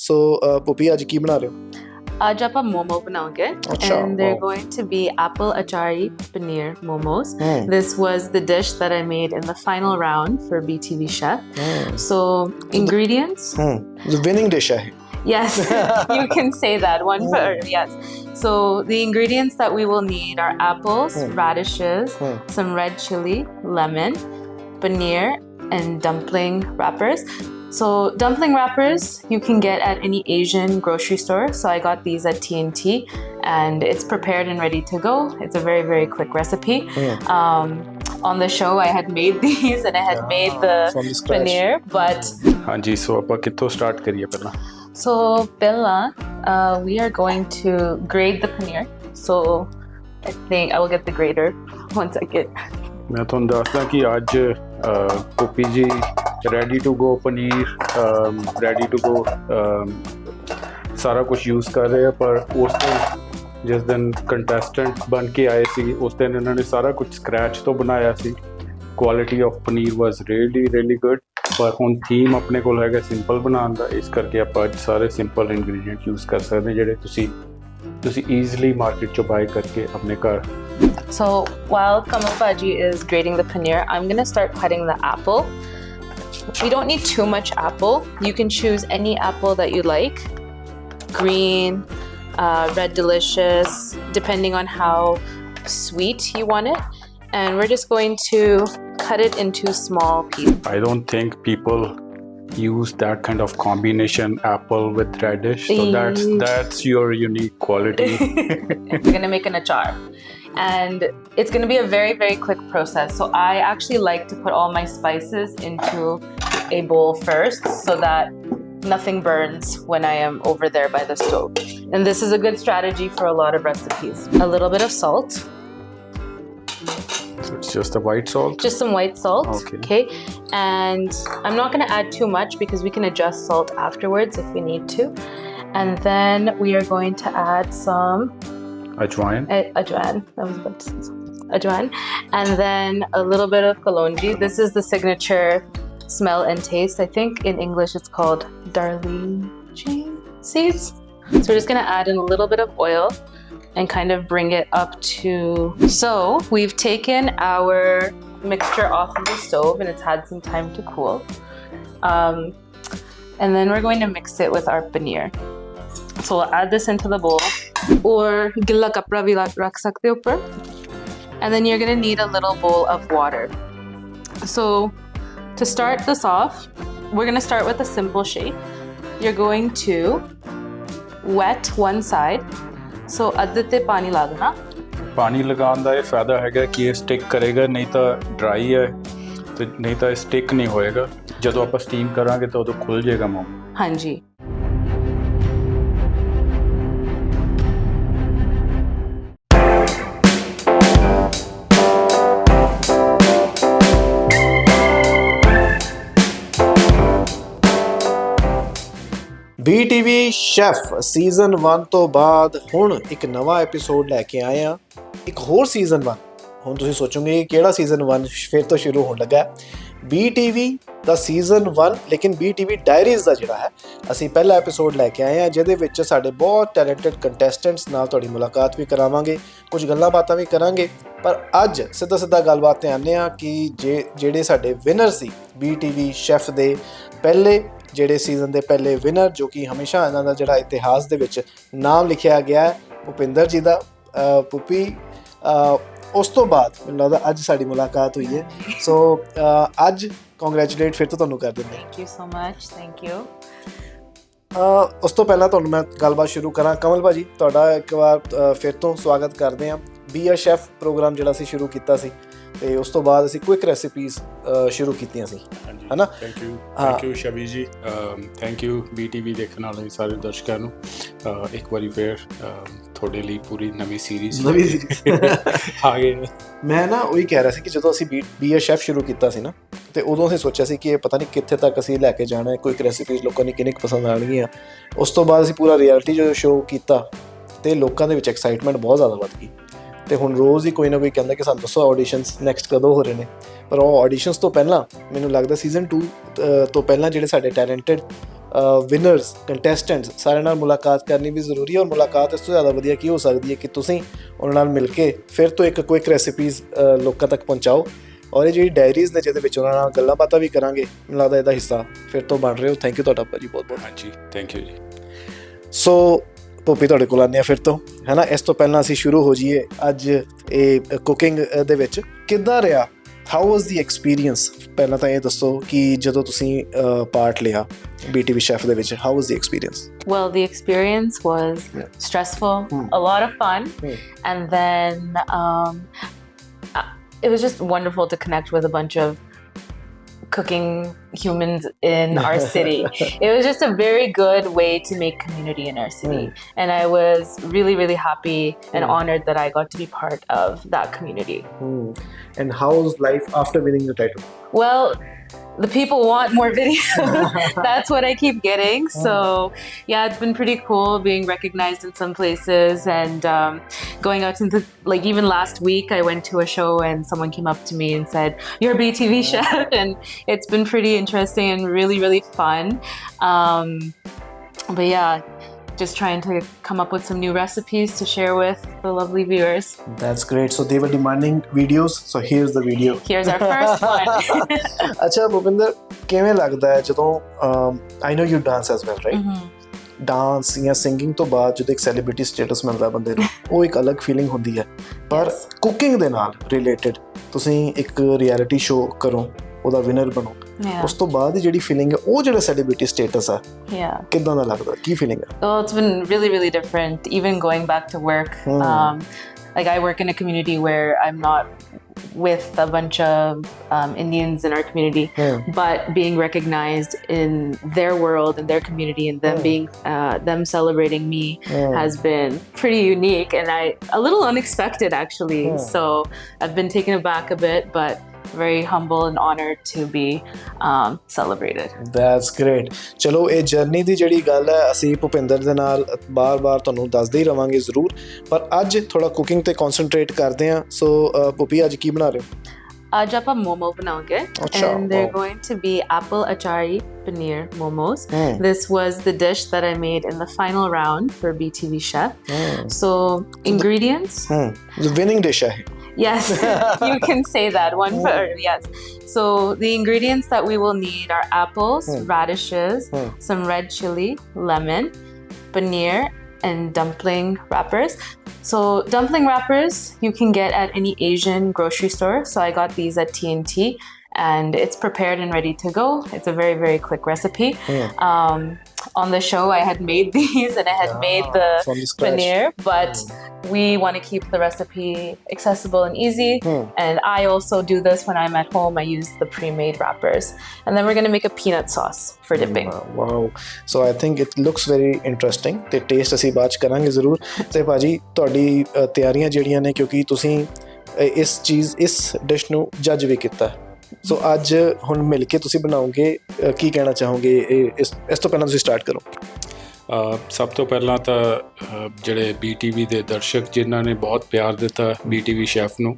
ਸੋ ਪੁੱਪੀ ਅੱਜ ਕੀ ਬਣਾ ਰਹੇ ਹੋ? आज आप momo बनाओगे and they're going to be apple achari paneer momos. This was the dish that I made in the final round for BTV Chef. So ingredients. The winning dish hai. Yes, you can say that. One for yes. So the ingredients that we will need are apples, radishes, some red chili, lemon, paneer, and dumpling wrappers. So dumpling wrappers you can get at any Asian grocery store. So I got these at T&T and it's prepared and ready to go. It's a very, very quick recipe. On the show I had made these and I had made the paneer, but ਹਾਂਜੀ ਸੋ ਆਪਾਂ ਕਿੱਥੋਂ start ਕਰੀਏ ਪਹਿਲਾਂ? So Bella, we are going to grate the paneer. So I think I will get the grater. One second. ਮੈਂ ਤੁਹਾਨੂੰ ਦੱਸਦਾ ਕਿ ਅੱਜ Puppy ji ready to go paneer ready to go ਸਾਰਾ ਕੁਝ ਯੂਜ਼ ਕਰ ਰਹੇ ਆ। ਪਰ ਉਸ ਦਿਨ ਜਿਸ ਦਿਨ ਕੰਟੈਸਟੈਂਟ ਬਣ ਕੇ ਆਏ ਸੀ ਉਸ ਦਿਨ ਇਹਨਾਂ ਨੇ ਸਾਰਾ ਕੁਝ ਸਕ੍ਰੈਚ ਤੋਂ ਬਣਾਇਆ ਸੀ। Quality of paneer was really good. ਪਰ ਹੁਣ ਥੀਮ ਆਪਣੇ ਕੋਲ ਹੈਗਾ ਸਿੰਪਲ ਬਣਾਉਣ ਦਾ, ਇਸ ਕਰਕੇ ਆਪਾਂ ਅੱਜ ਸਾਰੇ ਸਿੰਪਲ ਇੰਗਰੀਡੀਐਂਟ ਯੂਜ਼ ਕਰ ਸਕਦੇ ਜਿਹੜੇ ਤੁਸੀਂ ਈਜ਼ੀਲੀ ਮਾਰਕੀਟ ਚੋਂ ਬਾਈ ਕਰਕੇ ਆਪਣੇ ਘਰ। So while Kamal Baji is grating the paneer, I'm going to start cutting the apple. We don't need too much apple. You can choose any apple that you like. Green, red delicious, depending on how sweet you want it. And we're just going to cut it into small pieces. I don't think people use that kind of combination, apple with radish. So that's your unique quality. We're going to make an achar. And it's going to be a very, very quick process. So I actually like to put all my spices into a bowl first so that nothing burns when I am over there by the stove. And this is a good strategy for a lot of recipes. A little bit of salt. So it's just the white salt? Just some white salt. Okay. And I'm not going to add too much because we can adjust salt afterwards if we need to. And then we are going to add some Ajwain. Ajwain. I was about to say something. Ajwain. And then a little bit of kalonji. This is the signature smell and taste. I think in English it's called darlinging seeds. So we're just going to add in a little bit of oil and kind of bring it up to... So we've taken our mixture off of the stove and it's had some time to cool. And then we're going to mix it with our paneer. So we'll add this into the bowl, or gilla kapra bhi rakh sakte ho upar. And then you're going to need a little bowl of water. So to start this off, we're going to start with a simple shake. You're going to wet one side. So adde te pani lagna. ਪਾਣੀ ਲਗਾਉਣ ਦਾ ਇਹ ਫਾਇਦਾ ਹੈਗਾ ਕਿ ਇਹ stick ਕਰੇਗਾ, ਨਹੀਂ ਤਾਂ ਡਰਾਈ ਹੈ ਤੇ ਨਹੀਂ ਤਾਂ ਇਹ ਸਟਿਕ ਨਹੀਂ ਹੋਏਗਾ। ਜਦੋਂ ਆਪਾਂ ਸਟੀਮ ਕਰਾਂਗੇ ਤਾਂ ਉਦੋਂ ਖੁੱਲ ਜਾਏਗਾ ਮੋਮੋ। ਹਾਂਜੀ। BTV ਸ਼ੈਫ ਸੀਜ਼ਨ 1 ਤੋਂ ਬਾਅਦ ਹੁਣ ਇੱਕ ਨਵਾਂ ਐਪੀਸੋਡ ਲੈ ਕੇ ਆਏ ਹਾਂ, ਇੱਕ ਹੋਰ ਸੀਜ਼ਨ 1। ਹੁਣ ਤੁਸੀਂ ਸੋਚੋਗੇ ਕਿਹੜਾ ਸੀਜ਼ਨ 1 ਫਿਰ ਤੋਂ ਸ਼ੁਰੂ ਹੋਣ ਲੱਗਾ। BTV ਦਾ ਸੀਜ਼ਨ 1 ਲੇਕਿਨ BTV ਡਾਇਰੀਜ਼ ਦਾ ਜਿਹੜਾ ਹੈ ਅਸੀਂ ਪਹਿਲਾ ਐਪੀਸੋਡ ਲੈ ਕੇ ਆਏ ਹਾਂ, ਜਿਹਦੇ ਵਿੱਚ ਸਾਡੇ ਬਹੁਤ ਟੈਲੈਂਟਡ ਕੰਟੈਸਟੈਂਟਸ ਨਾਲ ਤੁਹਾਡੀ ਮੁਲਾਕਾਤ ਵੀ ਕਰਾਵਾਂਗੇ, ਕੁਝ ਗੱਲਾਂ ਬਾਤਾਂ ਵੀ ਕਰਾਂਗੇ। ਪਰ ਅੱਜ ਸਿੱਧਾ ਗੱਲਬਾਤ 'ਤੇ ਆਉਂਦੇ ਹਾਂ ਕਿ ਜਿਹੜੇ ਸਾਡੇ ਵਿਨਰ ਸੀ BTV ਸ਼ੈਫ ਦੇ ਪਹਿਲੇ ਜਿਹੜੇ ਸੀਜ਼ਨ ਦੇ ਪਹਿਲੇ ਵਿਨਰ, ਜੋ ਕਿ ਹਮੇਸ਼ਾ ਇਹਨਾਂ ਦਾ ਜਿਹੜਾ ਇਤਿਹਾਸ ਦੇ ਵਿੱਚ ਨਾਮ ਲਿਖਿਆ ਗਿਆ ਹੈ, ਭੁਪਿੰਦਰ ਜੀ ਦਾ। ਪੁੱਪੀ ਉਸ ਤੋਂ ਬਾਅਦ ਮੈਨੂੰ ਲੱਗਦਾ ਅੱਜ ਸਾਡੀ ਮੁਲਾਕਾਤ ਹੋਈ ਹੈ। ਸੋ ਅੱਜ ਕੰਗ੍ਰੈਚੁਲੇਟ ਫਿਰ ਤੋਂ ਤੁਹਾਨੂੰ ਕਰ ਦਿੰਦੇ। Thank you so much. Thank you. ਉਸ ਤੋਂ ਪਹਿਲਾਂ ਤੁਹਾਨੂੰ ਮੈਂ ਗੱਲਬਾਤ ਸ਼ੁਰੂ ਕਰਾਂ, ਕਮਲ ਭਾਜੀ ਤੁਹਾਡਾ ਇੱਕ ਵਾਰ ਫਿਰ ਤੋਂ ਸਵਾਗਤ ਕਰਦੇ ਹਾਂ। ਬੀ ਅ ਸ਼ੈਫ ਪ੍ਰੋਗਰਾਮ ਜਿਹੜਾ ਅਸੀਂ ਸ਼ੁਰੂ ਕੀਤਾ ਸੀ ਤੇ ਉਸ ਤੋਂ ਬਾਅਦ ਅਸੀਂ ਕੁਇਕ ਰੈਸਿਪੀਜ਼ ਸ਼ੁਰੂ ਕੀਤੀਆਂ ਸੀ, ਹੈ ਨਾ? ਥੈਂਕ ਯੂ ਸ਼ਬੀ ਜੀ। ਥੈਂਕ ਯੂ BTV ਦੇਖਣ ਵਾਲੇ ਸਾਰੇ ਦਰਸ਼ਕਾਂ ਨੂੰ। ਇੱਕ ਵਾਰੀ ਫਿਰ ਤੁਹਾਡੇ ਲਈ ਪੂਰੀ ਨਵੀਂ ਸੀਰੀਜ਼ ਆ ਗਈ। ਮੈਂ ਨਾ ਉਹੀ ਕਹਿ ਰਿਹਾ ਸੀ ਕਿ ਜਦੋਂ ਅਸੀਂ ਬੀ ਅ ਸ਼ੈਫ ਸ਼ੁਰੂ ਕੀਤਾ ਸੀ ਨਾ, ਤੇ ਉਦੋਂ ਅਸੀਂ ਸੋਚਿਆ ਸੀ ਕਿ ਇਹ ਪਤਾ ਨਹੀਂ ਕਿੱਥੇ ਤੱਕ ਅਸੀਂ ਲੈ ਕੇ ਜਾਣਾ ਹੈ, ਕੁਇਕ ਰੈਸਿਪੀਜ਼ ਲੋਕਾਂ ਨੂੰ ਕਿੰਨੀ ਕੁ ਪਸੰਦ ਆਉਣਗੀਆਂ। ਉਸ ਤੋਂ ਬਾਅਦ ਅਸੀਂ ਪੂਰਾ ਰਿਐਲਿਟੀ ਜਦੋਂ ਸ਼ੋਅ ਕੀਤਾ ਤੇ ਲੋਕਾਂ ਦੇ ਵਿੱਚ ਐਕਸਾਈਟਮੈਂਟ ਬਹੁਤ ਜ਼ਿਆਦਾ ਵੱਧ ਗਈ। ਅਤੇ ਹੁਣ ਰੋਜ਼ ਹੀ ਕੋਈ ਨਾ ਕੋਈ ਕਹਿੰਦਾ ਕਿ ਸਾਨੂੰ ਦੱਸੋ ਆਡੀਸ਼ਨਸ ਨੈਕਸਟ ਕਦੋਂ ਹੋ ਰਹੇ ਨੇ। ਪਰ ਉਹ ਆਡੀਸ਼ਨਸ ਤੋਂ ਪਹਿਲਾਂ ਮੈਨੂੰ ਲੱਗਦਾ ਸੀਜ਼ਨ 2 ਤੋਂ ਪਹਿਲਾਂ ਜਿਹੜੇ ਸਾਡੇ ਟੈਲੈਂਟਡ ਵਿਨਰਸ ਕੰਟੈਸਟੈਂਟਸ ਸਾਰਿਆਂ ਨਾਲ ਮੁਲਾਕਾਤ ਕਰਨੀ ਵੀ ਜ਼ਰੂਰੀ ਹੈ, ਔਰ ਮੁਲਾਕਾਤ ਇਸ ਤੋਂ ਜ਼ਿਆਦਾ ਵਧੀਆ ਕੀ ਹੋ ਸਕਦੀ ਹੈ ਕਿ ਤੁਸੀਂ ਉਹਨਾਂ ਨਾਲ ਮਿਲ ਕੇ ਫਿਰ ਤੋਂ ਇੱਕ ਕੁਇਕ ਰੈਸਿਪੀਜ਼ ਲੋਕਾਂ ਤੱਕ ਪਹੁੰਚਾਓ। ਔਰ ਇਹ ਜਿਹੜੀ ਡਾਇਰੀਜ਼ ਨੇ ਜਿਹਦੇ ਵਿੱਚ ਉਹਨਾਂ ਨਾਲ ਗੱਲਾਂ ਬਾਤਾਂ ਵੀ ਕਰਾਂਗੇ, ਮੈਨੂੰ ਲੱਗਦਾ ਇਹਦਾ ਹਿੱਸਾ ਫਿਰ ਤੋਂ ਬਣ ਰਹੇ ਹੋ। ਥੈਂਕ ਯੂ ਤੁਹਾਡਾ ਭਾਜੀ ਬਹੁਤ ਬਹੁਤ। ਹਾਂਜੀ ਥੈਂਕ ਯੂ ਜੀ। ਸੋ ਪੋਪੀ ਤੁਹਾਡੇ ਕੋਲ ਆਉਂਦੇ ਹਾਂ ਫਿਰ ਤੋਂ, ਹੈ ਨਾ। ਇਸ ਤੋਂ ਪਹਿਲਾਂ ਅਸੀਂ ਸ਼ੁਰੂ ਹੋ ਜਾਈਏ ਅੱਜ ਇਹ ਕੁਕਿੰਗ ਦੇ ਵਿੱਚ ਕਿੱਦਾਂ ਰਿਹਾ, ਹਾਊ ਵਾਜ਼ ਦੀ ਐਕਸਪੀਰੀਅੰਸ। ਪਹਿਲਾਂ ਤਾਂ ਇਹ ਦੱਸੋ ਕਿ ਜਦੋਂ ਤੁਸੀਂ ਪਾਰਟ ਲਿਆ BTV ਸ਼ੈਫ ਦੇ ਵਿੱਚ, how was the experience? Well, the experience was stressful, a lot of fun, and then it was just wonderful to connect with a bunch of cooking humans in our city. It was just a very good way to make community in our city, and I was really, really happy and honored that I got to be part of that community. And how's life after winning the title? Well, the people want more videos. That's what I keep getting. So yeah, it's been pretty cool being recognized in some places, and going out into, like, even last week I went to a show and someone came up to me and said, "You're BTV chef," and it's been pretty interesting and really, really fun. But yeah, just trying to come up with some new recipes to share with the lovely viewers. That's great. So they were demanding videos, so here's the video. Here's our first one. ਅੱਛਾ ਭੁਪਿੰਦਰ, ਕਿਵੇਂ ਲੱਗਦਾ ਹੈ ਜਦੋਂ I know you dance as well, right? Dance ਜਾਂ singing ਤੋਂ ਬਾਅਦ ਜਦੋਂ ਇੱਕ ਸੈਲੀਬ੍ਰਿਟੀ ਸਟੇਟਸ ਮਿਲਦਾ ਬੰਦੇ ਨੂੰ, ਉਹ ਇੱਕ ਅਲੱਗ ਫੀਲਿੰਗ ਹੁੰਦੀ ਹੈ। ਪਰ ਕੁਕਿੰਗ ਦੇ ਨਾਲ ਰਿਲੇਟਡ ਤੁਸੀਂ ਇੱਕ ਰਿਐਲਿਟੀ ਸ਼ੋਅ ਕਰੋ, ਉਹਦਾ ਵਿਨਰ ਬਣੋ, ਉਸ ਤੋਂ ਬਾਅਦ ਦੀ ਜਿਹੜੀ ਫੀਲਿੰਗ ਹੈ, ਉਹ ਜਿਹੜਾ ਸੈਲੀਬ੍ਰਿਟੀ ਸਟੇਟਸ ਹੈ, ਕਿੱਦਾਂ ਦਾ ਲੱਗਦਾ, ਕੀ ਫੀਲਿੰਗ ਹੈ? Well, it's been really, really different. Even going back to work, like I work in a community where I'm not with a bunch of Indians in our community, but being recognized in their world and their community, and them being them celebrating me has been pretty unique and a little unexpected actually. So I've been taken aback a bit, but very humble and honored to be celebrated. That's great. ਚਲੋ ਇਹ journey ਦੀ ਜਿਹੜੀ ਗੱਲ ਹੈ ਅਸੀਂ ਭੁਪਿੰਦਰ ਦੇ ਨਾਲ ਬਾਰ-ਬਾਰ ਤੁਹਾਨੂੰ ਦੱਸਦੇ ਹੀ ਰਵਾਂਗੇ ਜ਼ਰੂਰ, ਪਰ ਅੱਜ ਥੋੜਾ ਕੁਕਿੰਗ ਤੇ ਕਨਸੈਂਟਰੇਟ ਕਰਦੇ ਹਾਂ। ਸੋ ਭੁਪੀ ਅੱਜ ਕੀ ਬਣਾ ਰਹੇ ਹੋ? ਅੱਜ ਆਪਾਂ momo ਬਣਾਉਂਗੇ, and they're going to be apple achari paneer momos. This was the dish that I made in the final round for BTV Chef. So ingredients. The winning dish hai. Yes, you can say that. Yes. So the ingredients that we will need are apples, radishes, some red chili, lemon, paneer, and dumpling wrappers. So dumpling wrappers you can get at any Asian grocery store. So I got these at TNT, and it's prepared and ready to go. It's a very, very quick recipe. On the show I had made these, and I had made the paneer, but we want to keep the recipe accessible and easy. And I also do this when I'm at home. I use the pre-made wrappers, and then we're going to make a peanut sauce for dipping. Wow. So I think it looks very interesting. ਤੇ taste ਅਸੀਂ ਬਾਅਦ ਚ ਕਰਾਂਗੇ ਜ਼ਰੂਰ। ਤੇ ਭਾਜੀ ਤੁਹਾਡੀ ਤਿਆਰੀਆਂ ਜਿਹੜੀਆਂ ਨੇ, ਕਿਉਂਕਿ ਤੁਸੀਂ ਇਸ ਡਿਸ਼ ਨੂੰ ਜੱਜ ਵੀ ਕੀਤਾ, ਸੋ ਅੱਜ ਹੁਣ ਮਿਲ ਕੇ ਤੁਸੀਂ ਬਣਾਓਗੇ, ਕੀ ਕਹਿਣਾ ਚਾਹੋਗੇ? ਇਸ ਤੋਂ ਪਹਿਲਾਂ ਤੁਸੀਂ ਸਟਾਰਟ ਕਰੋ। ਸਭ ਤੋਂ ਪਹਿਲਾਂ ਤਾਂ ਜਿਹੜੇ BTV ਦੇ ਦਰਸ਼ਕ ਜਿਨ੍ਹਾਂ ਨੇ ਬਹੁਤ ਪਿਆਰ ਦਿੱਤਾ BTV ਸ਼ੈਫ ਨੂੰ,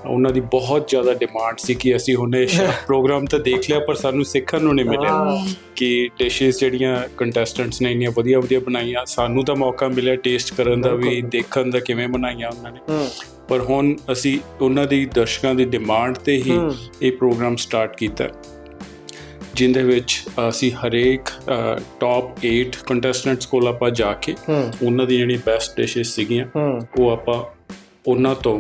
ਉਹਨਾਂ ਦੀ ਬਹੁਤ ਜ਼ਿਆਦਾ ਡਿਮਾਂਡ ਸੀ ਕਿ ਅਸੀਂ ਹੁਣੇ ਸ਼ੈਫ ਪ੍ਰੋਗਰਾਮ ਤਾਂ ਦੇਖ ਲਿਆ, ਪਰ ਸਾਨੂੰ ਸਿੱਖਣ ਨੂੰ ਨਹੀਂ ਮਿਲਿਆ ਕਿ ਡਿਸ਼ਿਸ ਜਿਹੜੀਆਂ ਕੰਟੈਸਟੈਂਟਸ ਨੇ ਇੰਨੀਆਂ ਵਧੀਆ ਵਧੀਆ ਬਣਾਈਆਂ। ਸਾਨੂੰ ਤਾਂ ਮੌਕਾ ਮਿਲਿਆ ਟੇਸਟ ਕਰਨ ਦਾ ਵੀ, ਦੇਖਣ ਦਾ ਕਿਵੇਂ ਬਣਾਈਆਂ ਉਹਨਾਂ ਨੇ, ਪਰ ਹੁਣ ਅਸੀਂ ਉਹਨਾਂ ਦੀ ਦਰਸ਼ਕਾਂ ਦੀ ਡਿਮਾਂਡ 'ਤੇ ਹੀ ਇਹ ਪ੍ਰੋਗਰਾਮ ਸਟਾਰਟ ਕੀਤਾ, ਜਿਹਦੇ ਵਿੱਚ ਅਸੀਂ ਹਰੇਕ ਟੌਪ 8 ਕੰਟੈਸਟੈਂਟਸ ਕੋਲ ਆਪਾਂ ਜਾ ਕੇ ਉਹਨਾਂ ਦੀ ਜਿਹੜੀ ਬੈਸਟ ਡਿਸ਼ਿਸ ਸੀਗੀਆਂ ਉਹ ਆਪਾਂ ਉਹਨਾਂ ਤੋਂ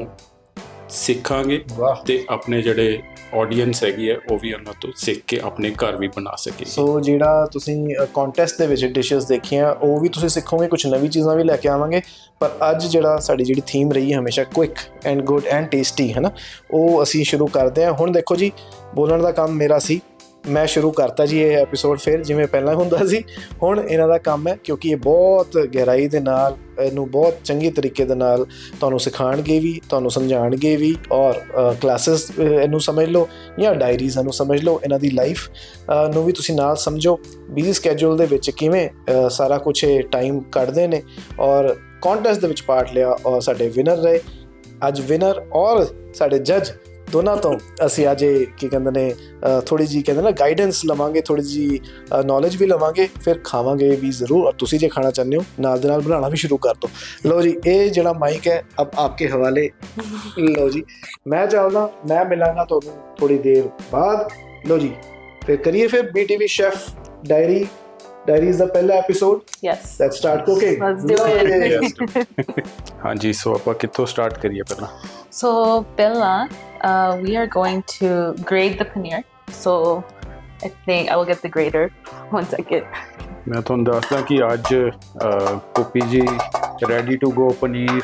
ਸਿੱਖਾਂਗੇ, ਤੇ ਆਪਣੇ ਜਿਹੜੇ ਆਡੀਅנס ਹੈਗੀ ਹੈ ਉਹ ਵੀ ਉਹਨਾਂ ਤੋਂ ਸਿੱਖ ਕੇ ਆਪਣੇ ਘਰ ਵੀ ਬਣਾ ਸਕੇ। ਸੋ ਜਿਹੜਾ ਤੁਸੀਂ ਕੰਟੈਸਟ ਦੇ ਵਿੱਚ ਡਿਸ਼ਿਸ ਦੇਖੀਆਂ ਉਹ ਵੀ ਤੁਸੀਂ ਸਿੱਖੋਗੇ, ਕੁਝ ਨਵੀਂ ਚੀਜ਼ਾਂ ਵੀ ਲੈ ਕੇ ਆਵਾਂਗੇ, ਪਰ ਅੱਜ ਸਾਡੀ ਥੀਮ ਰਹੀ ਹੈ ਹਮੇਸ਼ਾ quick and good and tasty, ਹੈ ਨਾ, ਉਹ ਅਸੀਂ ਸ਼ੁਰੂ ਕਰਦੇ ਹਾਂ। ਹੁਣ ਦੇਖੋ ਜੀ, ਬੋਲਣ ਦਾ ਕੰਮ ਮੇਰਾ ਸੀ, ਮੈਂ ਸ਼ੁਰੂ ਕਰਤਾ ਜੀ ਇਹ ਐਪੀਸੋਡ ਫਿਰ ਜਿਵੇਂ ਪਹਿਲਾਂ ਹੁੰਦਾ ਸੀ। ਹੁਣ ਇਹਨਾਂ ਦਾ ਕੰਮ ਹੈ, ਕਿਉਂਕਿ ਇਹ ਬਹੁਤ ਗਹਿਰਾਈ ਦੇ ਨਾਲ, ਇਹਨੂੰ ਬਹੁਤ ਚੰਗੇ ਤਰੀਕੇ ਦੇ ਨਾਲ ਤੁਹਾਨੂੰ ਸਿਖਾਉਣਗੇ ਵੀ, ਤੁਹਾਨੂੰ ਸਮਝਾਉਣਗੇ ਵੀ, ਔਰ ਕਲਾਸਿਸ ਇਹਨੂੰ ਸਮਝ ਲਓ ਜਾਂ ਡਾਇਰੀਜ਼ ਇਹਨੂੰ ਸਮਝ ਲਓ, ਇਹਨਾਂ ਦੀ ਲਾਈਫ ਨੂੰ ਵੀ ਤੁਸੀਂ ਨਾਲ ਸਮਝੋ, ਬਿਜ਼ੀ ਸਕੈਜੂਲ ਦੇ ਵਿੱਚ ਕਿਵੇਂ ਸਾਰਾ ਕੁਛ ਇਹ ਟਾਈਮ ਕੱਢਦੇ ਨੇ, ਔਰ ਕੰਟੈਸਟ ਦੇ ਵਿੱਚ ਪਾਰਟ ਲਿਆ ਔਰ ਸਾਡੇ ਵਿਨਰ ਰਹੇ। ਅੱਜ ਵਿਨਰ ਔਰ ਸਾਡੇ ਜੱਜ ਦੋਨਾਂ ਤੋਂ ਅਸੀਂ ਅੱਜ ਕੀ ਕਹਿੰਦੇ ਨੇ ਥੋੜੀ ਜੀ ਕਹਿੰਦੇ ਨਾ ਗਾਈਡੈਂਸ ਲਵਾਂਗੇ, ਥੋੜੀ ਜੀ ਨੌਲੇਜ ਵੀ ਲਵਾਂਗੇ, ਫਿਰ ਖਾਵਾਂਗੇ ਵੀ ਜ਼ਰੂਰ। ਔਰ ਤੁਸੀਂ ਜੇ ਖਾਣਾ ਚਾਹੁੰਦੇ ਹੋ ਨਾਲ ਦੇ ਨਾਲ ਬਣਾਉਣਾ ਵੀ ਸ਼ੁਰੂ ਕਰ ਦਿਓ। ਲਓ ਜੀ, ਇਹ ਜਿਹੜਾ ਮਾਈਕ ਹੈ ਅਬ आपके हवाले। ਲਓ ਜੀ, ਮੈਂ ਚਾਹੁੰਦਾ ਮੈਂ ਮਿਲਾਂਗਾ ਤੁਹਾਨੂੰ ਥੋੜੀ ਦੇਰ ਬਾਅਦ। ਲਓ ਜੀ, ਫਿਰ ਕਰੀਏ ਫਿਰ BTV ਸ਼ੈਫ डायरीज ਦਾ ਪਹਿਲਾ episode. Yes. Let's start cooking. Let's do it. ਹਾਂਜੀ, ਸੋ ਆਪਾਂ ਕਿੱਥੋਂ ਸਟਾਰਟ ਕਰੀਏ ਪਹਿਲਾਂ? So, Bella, we are going to grate the paneer. So, I think I will get the grater one second. ਮੈਂ ਤੁਹਾਨੂੰ ਦੱਸਦਾ ਕਿ ਅੱਜ Poppy ji ready to go paneer,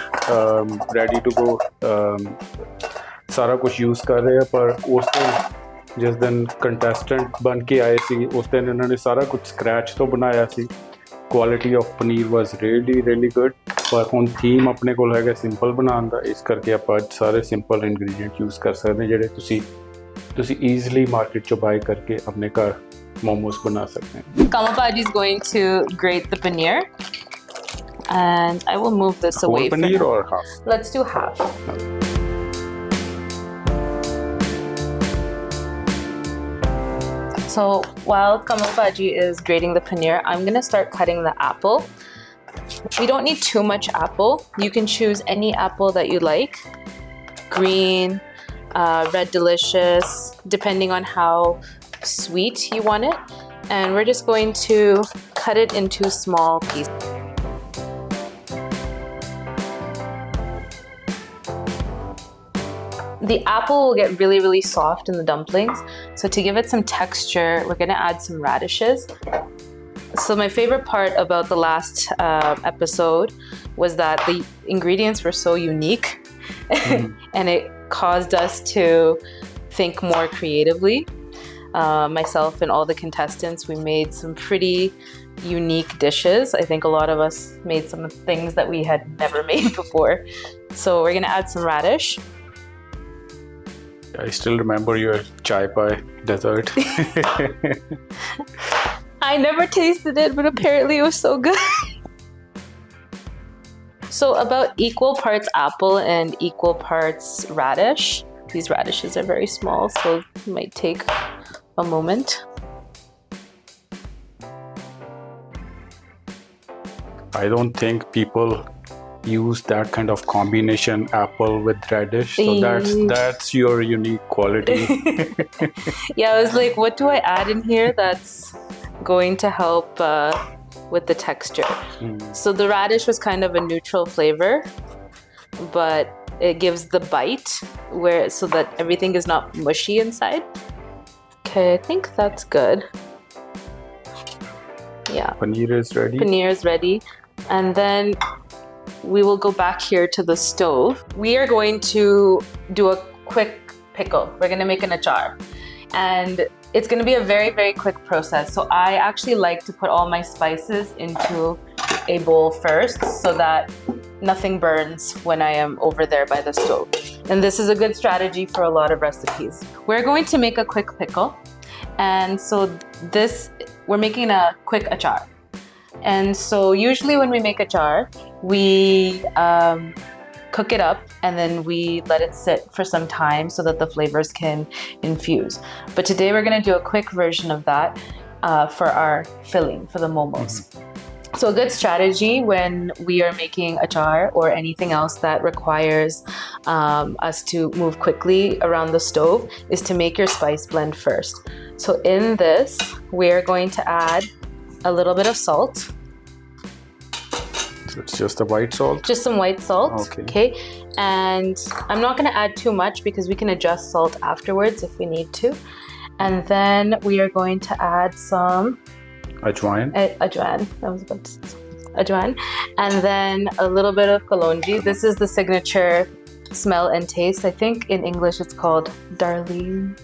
ready to go ਸਾਰਾ ਕੁਝ ਯੂਜ਼ ਕਰ ਰਹੇ ਆ। ਪਰ ਉਸ ਦਿਨ ਜਿਸ ਦਿਨ ਕੰਟੈਸਟੈਂਟ ਬਣ ਕੇ ਆਏ ਸੀ, ਉਸ ਦਿਨ ਇਹਨਾਂ ਨੇ ਸਾਰਾ ਕੁਝ ਸਕ੍ਰੈਚ ਤੋਂ ਬਣਾਇਆ ਸੀ। Quality of paneer was really good. ਪਰ ਹੁਣ ਥੀਮ ਆਪਣੇ ਕੋਲ ਹੈਗਾ ਸਿੰਪਲ ਬਣਾਉਣ ਦਾ, ਇਸ ਕਰਕੇ ਆਪਾਂ ਅੱਜ ਸਾਰੇ ਸਿੰਪਲ ਇੰਗਰੀਡੀਐਂਟ ਯੂਜ਼ ਕਰ ਸਕਦੇ, ਜਿਹੜੇ ਤੁਸੀਂ ਈਜ਼ੀਲੀ ਮਾਰਕੀਟ ਚੋਂ ਬਾਈ ਕਰਕੇ ਆਪਣੇ ਘਰ ਮੋਮੋਸ ਬਣਾ ਸਕਦੇ ਹੋ। Kamapaji is going to grate the paneer. And I will move this away. Whole paneer or half? Let's do half. So while Kamapaji is grating the paneer, I'm gonna start cutting the apple. We don't need too much apple. You can choose any apple that you like. Green, red delicious, depending on how sweet you want it. And we're just going to cut it into small pieces. The apple will get really soft in the dumplings. So to give it some texture, we're gonna add some radishes. So my favorite part about the last episode was that the ingredients were so unique and it caused us to think more creatively. Myself and all the contestants, we made some pretty unique dishes. I think a lot of us made some things that we had never made before. So we're gonna add some radish. I still remember your chai pie dessert. I never tasted it, but apparently it was so good. So about equal parts apple and equal parts radish. These radishes are very small, so it might take a moment. I don't think people use that kind of combination, apple with radish. So that's your unique quality. Yeah, I was like, what do I add in here that's going to help with the texture? So the radish was kind of a neutral flavor, but it gives the bite so that everything is not mushy inside. Okay, I think that's good. Yeah. Paneer is ready. Paneer is ready. And then we will go back here to the stove. We are going to do a quick pickle. We're going to make an achar. And it's going to be a very quick process. So I actually like to put all my spices into a bowl first so that nothing burns when I am over there by the stove. And this is a good strategy for a lot of recipes. We're going to make a quick pickle. And so we're making a quick achar. And so usually when we make achar, we cook it up and then we let it sit for some time so that the flavors can infuse. But today we're going to do a quick version of that for our filling, for the momos. So a good strategy when we are making achar or anything else that requires us to move quickly around the stove is to make your spice blend first. So in this, we are going to add a little bit of salt. So it's just the white salt? Just some white salt. Okay. And I'm not going to add too much because we can adjust salt afterwards if we need to. And then we are going to add some ajwain. Ajwain. I was about to say ajwain. And then a little bit of kalonji. This is the signature smell and taste. I think in English it's called darlene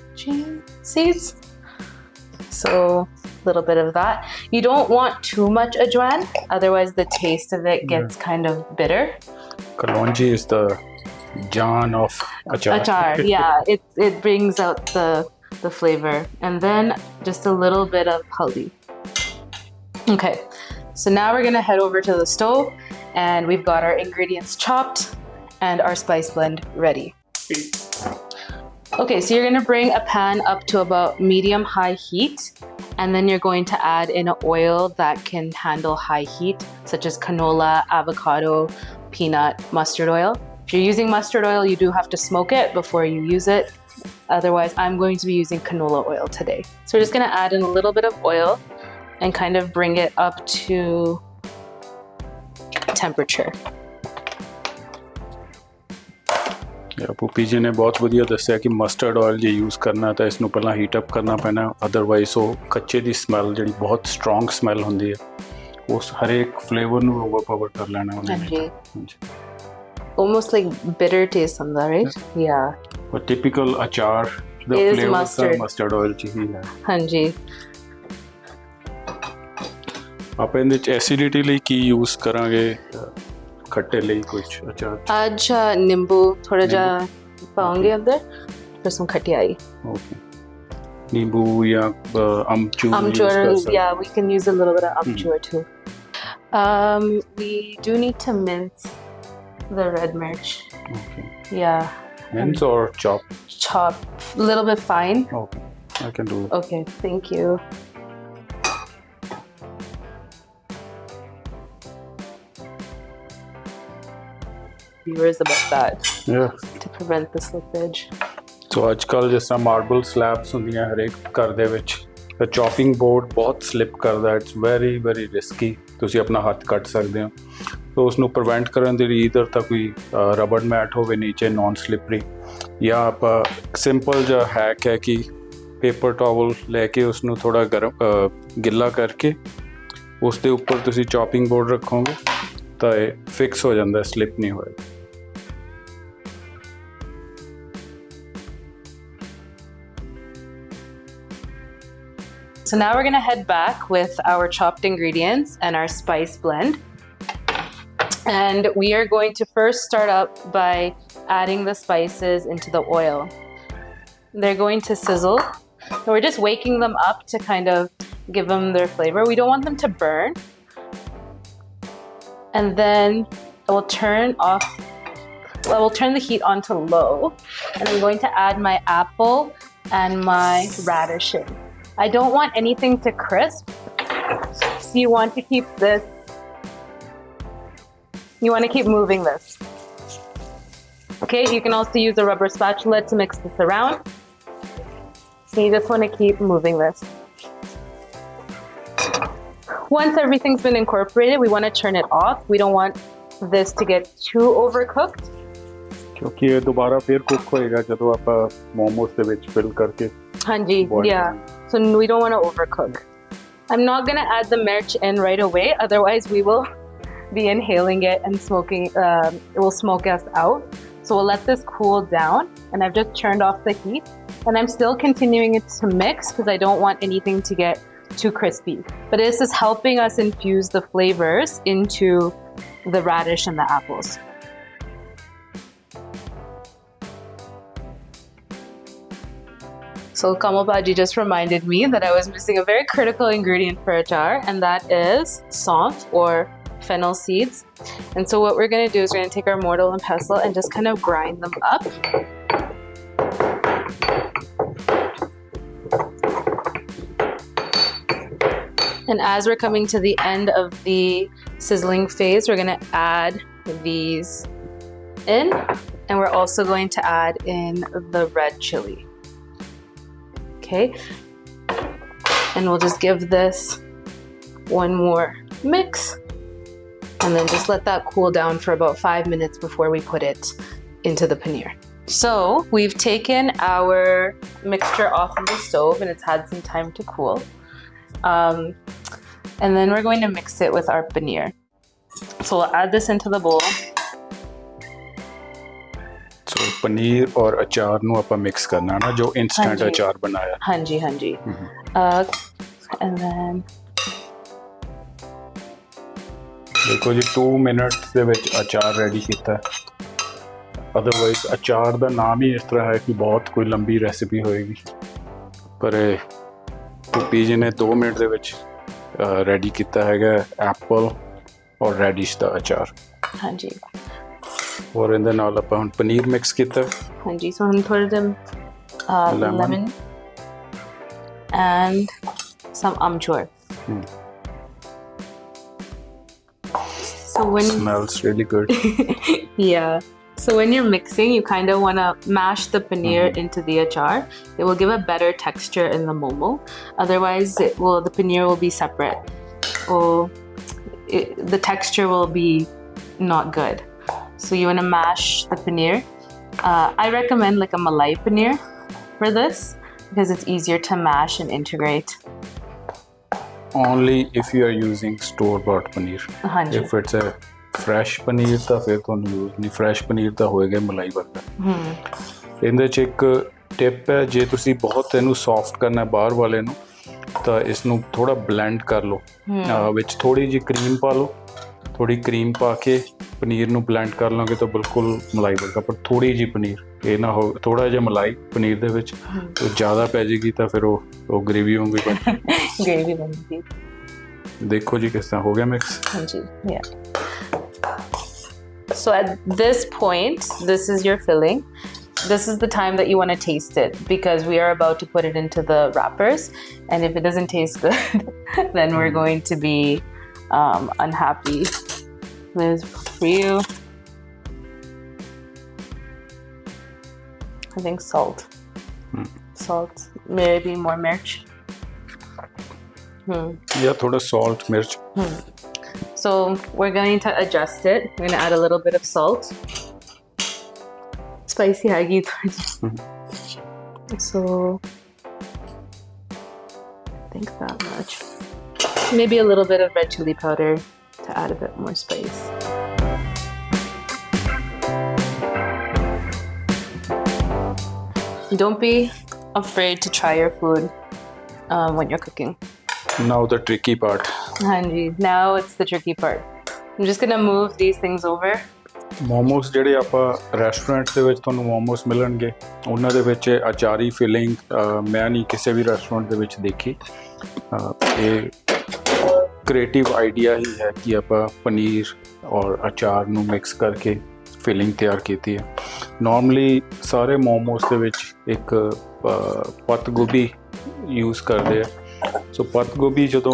seeds. So a little bit of that. You don't want too much ajwain, otherwise the taste of it gets kind of bitter. Kalonji is the jaan of achar. Achar, yeah. It brings out the flavor. And then just a little bit of haldi. Okay, so now we're gonna head over to the stove and we've got our ingredients chopped and our spice blend ready. Okay, so you're gonna bring a pan up to about medium-high heat, and then you're going to add in an oil that can handle high heat, such as canola, avocado, peanut, mustard oil. If you're using mustard oil, you do have to smoke it before you use it. Otherwise, I'm going to be using canola oil today. So we're just gonna add in a little bit of oil and kind of bring it up to temperature. ਪੂਪੀ ਜੀ ਨੇ ਬਹੁਤ ਵਧੀਆ ਦੱਸਿਆ ਕਿ mustard oil ਜੇ use ਕਰਨਾ ਤਾਂ ਇਸ ਨੂੰ ਪਹਿਲਾਂ ਹੀਟ ਅਪ ਕਰਨਾ ਪੈਣਾ, ਅਦਰਵਾਈਜ਼ ਉਹ ਕੱਚੇ ਦੀ ਸਮੈਲ ਜਿਹੜੀ ਬਹੁਤ ਸਟਰੋਂਗ ਸਮੈਲ ਹੁੰਦੀ ਹੈ ਉਸ ਹਰੇਕ ਫਲੇਵਰ ਨੂੰ ਓਵਰਪਾਵਰ ਕਰ ਲੈਣਾ ਉਹਨੇ। ਹਾਂਜੀ। Almost like bitter taste on that, right? Yeah. ਪਰ ਟਿਪੀਕਲ ਅਚਾਰ ਦਾ ਫਲੇਵਰ ਮਸਟਰਡ ਆਇਲ ਚ ਹੀ ਹੈ। ਹਾਂਜੀ। ਆਪਾਂ ਇਹਦੇ ਚ ਐਸਿਡਿਟੀ ਲਈ ਕੀ ਯੂਜ਼ ਕਰਾਂਗੇ? खट्टे लिए कुछ अचार आज नींबू थोड़ा जा पाऊंगी अंदर for some खटियाई. Okay. नींबू या amchur, yeah, we can use a little bit of amchur too. We do need to mince the red mirt. Okay. Yeah. Mince or chop? Chop, a little bit fine. Okay, I can do it. Okay, thank you. Viewers about that. Yeah. To prevent the slippage. So ਅੱਜਕੱਲ ਜਿਸ ਤਰ੍ਹਾਂ marble slabs ਹੁੰਦੀਆਂ ਹਰੇਕ ਘਰ ਦੇ ਵਿੱਚ, ਤਾਂ chopping board ਬਹੁਤ ਸਲਿਪ ਕਰਦਾ, ਇਟਸ ਵੈਰੀ ਵੈਰੀ ਰਿਸਕੀ। ਤੁਸੀਂ ਆਪਣਾ ਹੱਥ ਕੱਟ ਸਕਦੇ ਹੋ। ਤਾਂ ਉਸ ਨੂੰ ਪ੍ਰੀਵੈਂਟ ਕਰਨ ਦੇ ਲਈ ਈਦਰ ਤਾਂ ਕੋਈ ਰਬੜ ਮੈਟ ਹੋਵੇ ਨੀਚੇ ਨਾਨ ਸਲਿਪਰੀ, ਜਾਂ ਆਪਾਂ ਸਿੰਪਲ ਜਿਹਾ ਹੈਕ ਹੈ ਕਿ ਪੇਪਰ ਟਾਵਲ ਲੈ ਕੇ ਉਸ ਨੂੰ ਥੋੜ੍ਹਾ ਗਿੱਲਾ ਕਰਕੇ ਉਸ ਦੇ ਉੱਪਰ ਤੁਸੀਂ ਚੌਪਿੰਗ ਬੋਰਡ ਰੱਖੋਗੇ ਤਾਂ ਇਹ ਫਿਕਸ ਹੋ ਜਾਂਦਾ, ਸਲਿਪ ਨਹੀਂ ਹੋਏਗਾ। So now we're gonna head back with our chopped ingredients and our spice blend. And we are going to first start up by adding the spices into the oil. They're going to sizzle. So we're just waking them up to kind of give them their flavor. We don't want them to burn. And then I will turn the heat on to low. And I'm going to add my apple and my radishes. I don't want anything to crisp, so you want to keep moving this. Okay, you can also use a rubber spatula to mix this around. So you just want to keep moving this. Once everything's been incorporated, we want to turn it off. We don't want this to get too overcooked. ਕਿਉਂਕਿ ਇਹ ਦੁਬਾਰਾ ਫਿਰ cook ਹੋਏਗਾ ਜਦੋਂ ਆਪਾਂ ਮੋਮੋਸ ਦੇ ਵਿੱਚ fill ਕਰਕੇ। Hanji, yeah. So we don't want to overcook. I'm not going to add the mirt in right away, otherwise we will be inhaling it and smoking. It will smoke us out. So we'll let this cool down, and I've just turned off the heat, and I'm still continuing it to mix because I don't want anything to get too crispy. But this is helping us infuse the flavors into the radish and the apples. So Kamal Baji just reminded me that I was missing a very critical ingredient for achar, and that is saunt or fennel seeds. And so what we're going to do is we're going to take our mortar and pestle and just kind of grind them up. And as we're coming to the end of the sizzling phase, we're going to add these in, and we're also going to add in the red chili. Okay, and we'll just give this one more mix, and then just let that cool down for about 5 minutes before we put it into the paneer. So we've taken our mixture off of the stove and it's had some time to cool, and then we're going to mix it with our paneer. So we'll add this into the bowl. So paneer और अचार ਨੂੰ ਆਪਾਂ mix ਕਰਨਾ ਨਾ, ਜੋ instant ਅਚਾਰ ਬਣਾਇਆ। ਹਾਂਜੀ ਹਾਂਜੀ। And then ਦੇਖੋ ਜੀ 2 ਮਿੰਟਸ ਦੇ ਵਿੱਚ ਅਚਾਰ ਰੈਡੀ ਕੀਤਾ। ਅਦਰਵਾਈਜ਼ ਅਚਾਰ ਦਾ ਨਾਮ ਹੀ ਇਸ ਤਰ੍ਹਾਂ ਹੈ ਕਿ ਬਹੁਤ ਕੋਈ ਲੰਬੀ ਰੈਸਿਪੀ ਹੋਏਗੀ, ਪਰ ਪੂਪੀ ਜੀ ਨੇ 2 ਮਿੰਟ ਦੇ ਵਿੱਚ ਰੈਡੀ ਕੀਤਾ ਹੈਗਾ ਐਪਲ ਔਰ ਰੈਡਿਸ਼ ਦਾ ਅਚਾਰ। ਹਾਂਜੀ। और इहदे नाल आपां हुण पनीर मिक्स कीता। हाँ जी, सो हम थोड़ा जिहा lemon, and some amchur. So when Smells really good. yeah. So when you're mixing, you kind of want to mash the paneer into the achar. It will give a better texture in the momo. Otherwise, the paneer will be separate. Or the texture will be not good. So you want to mash the paneer. I recommend like a malai paneer for this because it's easier to mash and integrate. Only if you are using store-bought paneer. Hanji. If it's a fresh paneer ਤਾਂ ਫਿਰ ਤੁਹਾਨੂੰ use ਨਹੀਂ fresh paneer ਤਾਂ ਹੋਏਗਾ ਮਲਾਈ ਵਰਗਾ ਇਹਦੇ 'ਚ ਇੱਕ ਟਿਪ ਹੈ ਜੇ ਤੁਸੀਂ ਬਹੁਤ ਇਹਨੂੰ ਸੌਫਟ ਕਰਨਾ ਬਾਹਰ ਵਾਲੇ ਨੂੰ ਤਾਂ ਇਸ ਨੂੰ ਥੋੜਾ ਬਲੈਂਡ ਕਰ ਲਓ ਵਿੱਚ ਥੋੜੀ ਜਿਹੀ ਕਰੀਮ ਪਾ ਲਓ ਥੋੜੀ ਕਰੀਮ ਪਾ ਕੇ ਪਨੀਰ ਨੂੰ ਬਲੈਂਡ ਕਰ ਲਓਗੇ ਤਾਂ ਬਿਲਕੁਲ ਮਲਾਈ ਵਰਗਾ ਪਰ ਥੋੜੀ ਜਿਹੀ ਪਨੀਰ ਇਹ ਨਾ ਹੋ ਥੋੜਾ ਜਿਹਾ ਮਲਾਈ ਪਨੀਰ ਦੇ ਵਿੱਚ ਜ਼ਿਆਦਾ ਪੈ ਜਾਏਗੀ ਤਾਂ ਫਿਰ ਉਹ ਗ੍ਰੇਵੀ ਵਾਂਗੀ ਬਣ ਗ੍ਰੇਵੀ ਬਣਦੀ ਦੇਖੋ ਜੀ ਕਿਸ ਤਰ੍ਹਾਂ ਹੋ ਗਿਆ ਮਿਕਸ ਹਾਂਜੀ ਯਾ So at this point, this is your filling. This is the time that you want to taste it because we are about to put it into the wrappers. And if it doesn't taste good, then we're going to be unhappy. There's for you. I think salt. Salt. Maybe more mirch. Yeah, thoda salt, mirch. So we're going to adjust it. We're going to add a little bit of salt. Spicy hagi. So I think that much. Maybe a little bit of red chili powder to add a bit more spice. Don't be afraid to try your food when you're cooking. Now the tricky part. Hanji, now it's the tricky part. I'm just gonna move these things over. Momos ਜਿਹੜੇ ਆਪਾਂ restaurant ਦੇ ਵਿੱਚ ਤੁਹਾਨੂੰ ਮੋਮੋਸ ਮਿਲਣਗੇ ਉਹਨਾਂ ਦੇ ਵਿੱਚ ਅਚਾਰੀ filling ਮੈਂ ਨਹੀਂ ਕਿਸੇ ਵੀ ਰੈਸਟੋਰੈਂਟ ਦੇ ਵਿੱਚ ਦੇਖੀ ਇਹ ਕ੍ਰੀਏਟਿਵ ਆਈਡੀਆ ਹੀ ਹੈ ਕਿ ਆਪਾਂ ਪਨੀਰ ਔਰ ਅਚਾਰ ਨੂੰ ਮਿਕਸ ਕਰਕੇ ਫਿਲਿੰਗ ਤਿਆਰ ਕੀਤੀ ਹੈ ਨਾਰਮਲੀ ਸਾਰੇ ਮੋਮੋਸ ਦੇ ਵਿੱਚ ਇੱਕ ਪੱਤ ਗੋਭੀ ਯੂਜ਼ ਕਰਦੇ ਆ ਸੋ ਪੱਤ ਗੋਭੀ ਜਦੋਂ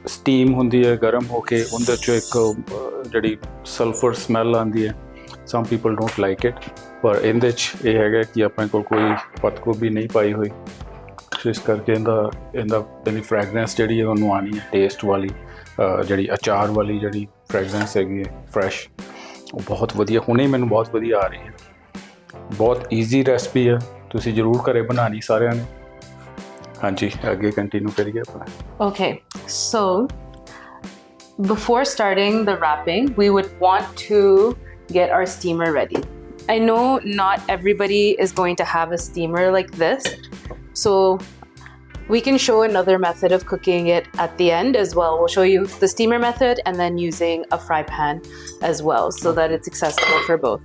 ਸਟੀਮ ਹੁੰਦੀ ਹੈ ਗਰਮ ਹੋ ਕੇ ਉਹਦੇ 'ਚੋਂ ਇੱਕ ਜਿਹੜੀ ਸਲਫਰ ਸਮੈਲ ਆਉਂਦੀ ਹੈ some people don't like it ਪਰ ਇਹਦੇ 'ਚ ਇਹ ਹੈਗਾ ਕਿ ਆਪਣੇ ਕੋਲ ਕੋਈ ਪੱਤ ਗੋਭੀ ਨਹੀਂ ਪਾਈ ਹੋਈ ਇਸ ਕਰਕੇ ਇਹਦੀ ਫ੍ਰੈਗਰੈਂਸ ਜਿਹੜੀ ਹੈ ਉਹਨੂੰ ਆਉਣੀ ਹੈ ਟੇਸਟ ਵਾਲੀ ਜਿਹੜੀ ਅਚਾਰ ਵਾਲੀ ਜਿਹੜੀ ਫ੍ਰੈਗਰੈਂਸ ਹੈਗੀ ਹੈ ਫਰੈਸ਼ ਉਹ ਬਹੁਤ ਵਧੀਆ ਹੁਣੇ ਮੈਨੂੰ ਬਹੁਤ ਵਧੀਆ ਆ ਰਹੀ ਹੈ ਬਹੁਤ ਈਜ਼ੀ ਰੈਸਪੀ ਹੈ ਤੁਸੀਂ ਜ਼ਰੂਰ ਘਰੇ ਬਣਾਉਣੀ ਸਾਰਿਆਂ ਨੇ ਹਾਂਜੀ ਅੱਗੇ ਕੰਟੀਨਿਊ ਕਰੀਏ ਆਪਣਾ Okay, so before starting the wrapping, we would want to get our steamer ready. I know not everybody is going to have a steamer like this, so we can show another method of cooking it at the end as well. We'll show you the steamer method and then using a fry pan as well so that it's accessible for both.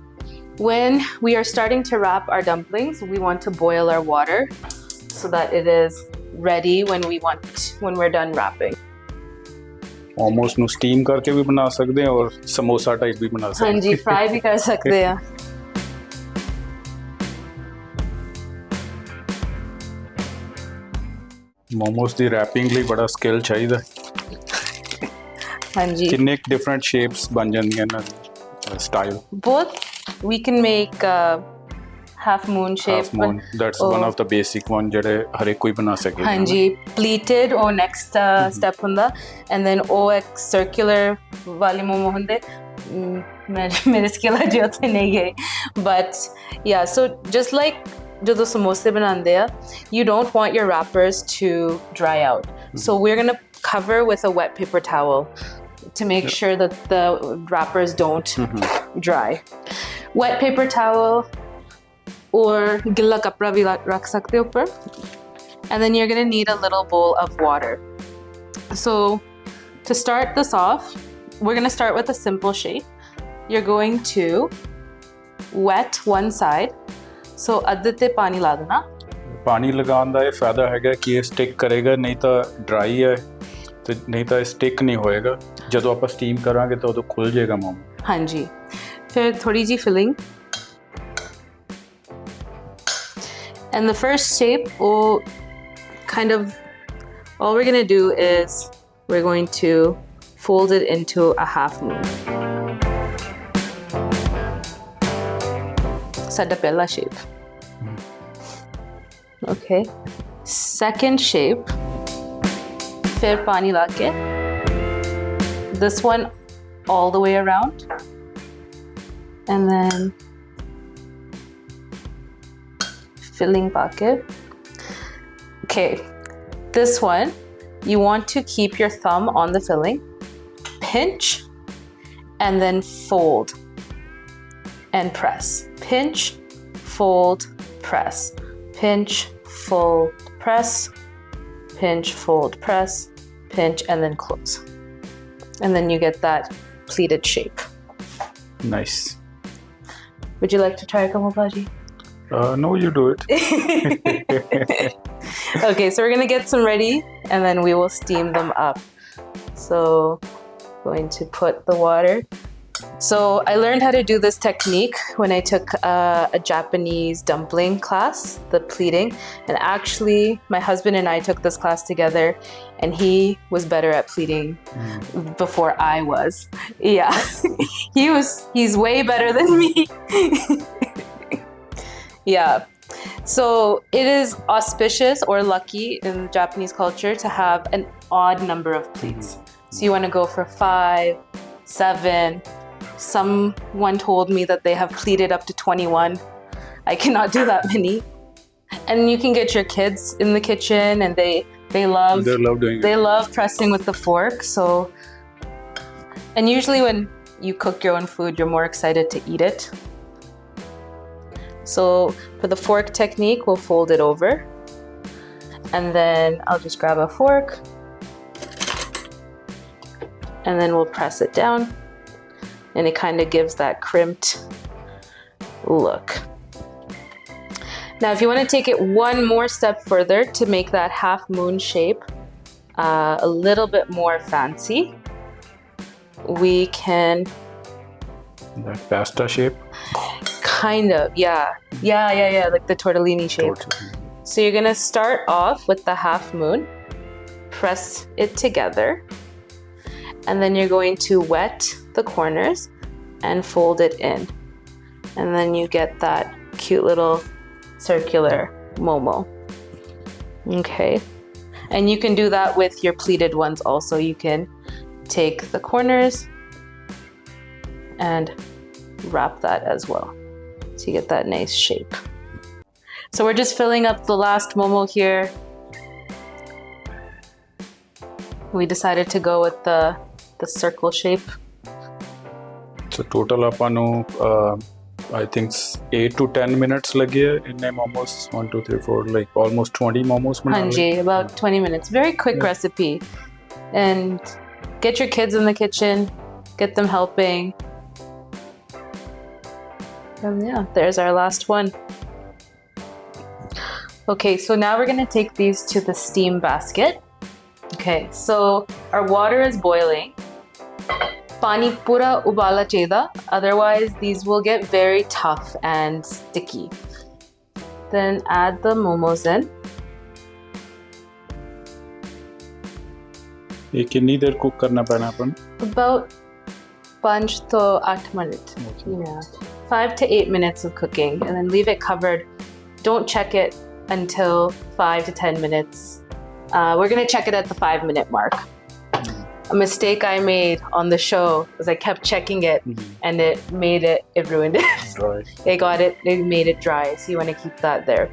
When we are starting to wrap our dumplings, we want to boil our water so that it is ready when we're done wrapping. Almost ਨੂੰ steam ਕਰਕੇ ਵੀ ਬਣਾ ਸਕਦੇ ਹਾਂ ਔਰ samosa type ਵੀ ਬਣਾ ਸਕਦੇ ਹਾਂ ਹਾਂਜੀ ਫਰਾਈ ਵੀ ਕਰ ਸਕਦੇ ਆ ਮੋਮੋਸ ਦੀ ਰੈਪਿੰਗ ਲਈ ਬੜਾ ਸਕਿੱਲ ਚਾਹੀਦਾ ਹਾਂਜੀ ਕਿੰਨੇ ਡਿਫਰੈਂਟ ਸ਼ੇਪਸ ਬਣ ਜਾਂਦੀਆਂ ਇਹਨਾਂ ਦੀ style both we can make half moon shape half moon that's one of the basic one ਜਿਹੜੇ ਹਰ ਇੱਕ ਕੋਈ ਬਣਾ ਸਕੇ ਹਾਂਜੀ pleated or next step ਹੁੰਦਾ and then ਉਹ ਇੱਕ circular ਵਾਲੇ ਮੋਮੋ ਹੁੰਦੇ ਮੇਰੇ ਸਕਿੱਲ ਅਜੇ ਉੱਥੇ ਨਹੀਂ ਗਏ but yeah so just like ਜਦੋਂ ਸਮੋਸੇ ਬਣਾਉਂਦੇ ਆ you don't want your wrappers to dry out so we're going to cover with a wet paper towel to make sure that the wrappers don't dry wet paper towel or gilla kapra bhi rakh sakte ho upar and then you're going to need a little bowl of water so to start this off we're going to start with a simple shape you're going to wet one side so adde te pani la dena ਪਾਣੀ ਲਗਾਉਣ ਦਾ ਇਹ ਫਾਇਦਾ ਹੈਗਾ ਕਿ ਇਹ stick ਕਰੇਗਾ ਨਹੀਂ ਤਾਂ ਡਰਾਈ ਹੈ ਤੇ ਨਹੀਂ ਤਾਂ ਇਹ ਸਟਿਕ ਨਹੀਂ ਹੋਏਗਾ ਜਦੋਂ ਆਪਾਂ ਸਟੀਮ ਕਰਾਂਗੇ ਤਾਂ ਉਦੋਂ ਖੁੱਲ ਜਾਏਗਾ ਮੋਮੋ ਹਾਂਜੀ ਫਿਰ ਥੋੜੀ ਜੀ filling And the first shape will kind of, all we're gonna do is we're going to fold it into a half moon. Sada pehla shape. Okay. Second shape. Fir pani lake. This one all the way around. And then filling pocket. Okay. This one, you want to keep your thumb on the filling, pinch, and then fold and press. Pinch, fold, press. Pinch, fold, press. Pinch, fold, press. Pinch, and then close. And then you get that pleated shape. Nice. Would you like to try Kamal Bhaji? No, you do it. Okay, so we're gonna get some ready and then we will steam them up. So, going to put the water. So I learned how to do this technique when I took a Japanese dumpling class, the pleating. And actually, my husband and I took this class together and he was better at pleating before I was. Yeah, he's way better than me. Yeah. So it is auspicious or lucky in Japanese culture to have an odd number of pleats. So you want to go for 5, 7. Someone told me that they have pleated up to 21. I cannot do that many. And you can get your kids in the kitchen and they love doing it. They love pressing with the fork. So, and usually when you cook your own food, you're more excited to eat it. So for the fork technique, we'll fold it over. And then I'll just grab a fork. And then we'll press it down. And it kind of gives that crimped look. Now, if you want to take it one more step further to make that half moon shape a little bit more fancy, we can... That pasta shape? Kind of, yeah. Yeah, like the tortellini shape. So you're gonna start off with the half moon, press it together, and then you're going to wet the corners and fold it in. And then you get that cute little circular Momo. Okay. And you can do that with your pleated ones also. You can take the corners and wrap that as well. So you get that nice shape. So we're just filling up the last Momo here. We decided to go with the circle shape. So total apanu, I think 8 to 10 minutes lage in momos. 1, 2, 3, 4, like almost 20 momos. Hanji, about 20 minutes. Very quick recipe. And get your kids in the kitchen, get them helping. And yeah, there's our last one. Okay, so now we're gonna take these to the steam basket. Okay, so our water is boiling. Pani pura ubala cheda, otherwise these will get very tough and sticky. Then add the momos in. ये कितनी देर cook करना पड़ना अपन? About 5 to 8 minutes. Okay. Yeah, 5 to 8 minutes of cooking, and then leave it covered. Don't check it until 5 to 10 minutes. We're gonna check it at the 5-minute mark. A mistake I made on the show was I kept checking it, and it ruined it. Right. It made it dry, so you want to keep that there.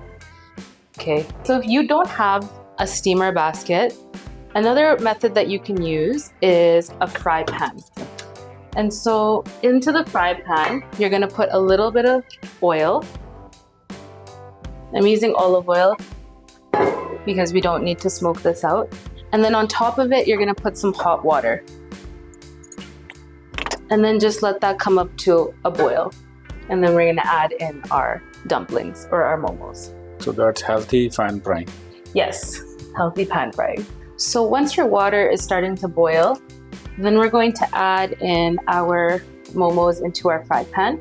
Okay, so if you don't have a steamer basket, another method that you can use is a fry pan. And so into the fry pan, you're gonna put a little bit of oil. I'm using olive oil because we don't need to smoke this out. And then on top of it, you're gonna put some hot water. And then just let that come up to a boil. And then we're gonna add in our dumplings or our momos. So that's healthy pan frying. Yes, healthy pan frying. So once your water is starting to boil, then we're going to add in our momos into our fry pan.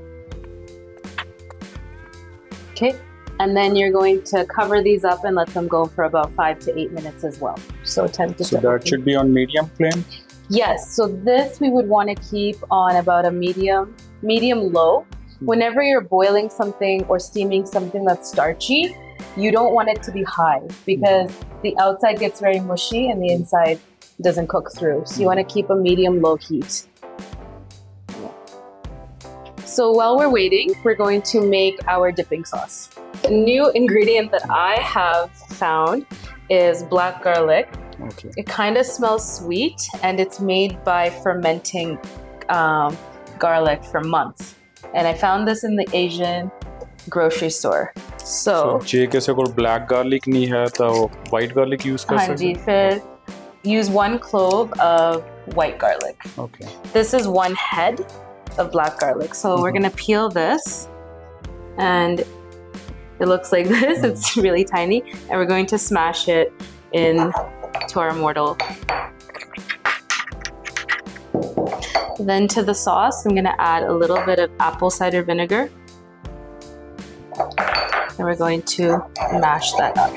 Okay, And then you're going to cover these up and let them go for about 5 to 8 minutes as well. So 10 to 17. that should be on medium flame? Yes, so this we would want to keep on about a medium low. Whenever you're boiling something or steaming something that's starchy, you don't want it to be high because the outside gets very mushy and the inside doesn't cook through. So you want to keep a medium low heat. So while we're waiting, we're going to make our dipping sauce. A new ingredient that I have found is black garlic. Okay. It kind of smells sweet and it's made by fermenting garlic for months. And I found this in the Asian grocery store. So ਜੇ ਕਿਸੇ ਕੋਲ black garlic ਨਹੀਂ ਹੈ ਤਾਂ ਉਹ white garlic use ਕਰ ਸਕਦੇ ਹਾਂਜੀ, ਫਿਰ use 1 clove of white garlic. Okay. This is 1 head of black garlic. So we're gonna peel this and it looks like this. It's really tiny and we're going to smash it into our mortar. Then to the sauce, I'm gonna add a little bit of apple cider vinegar and we're going to mash that up.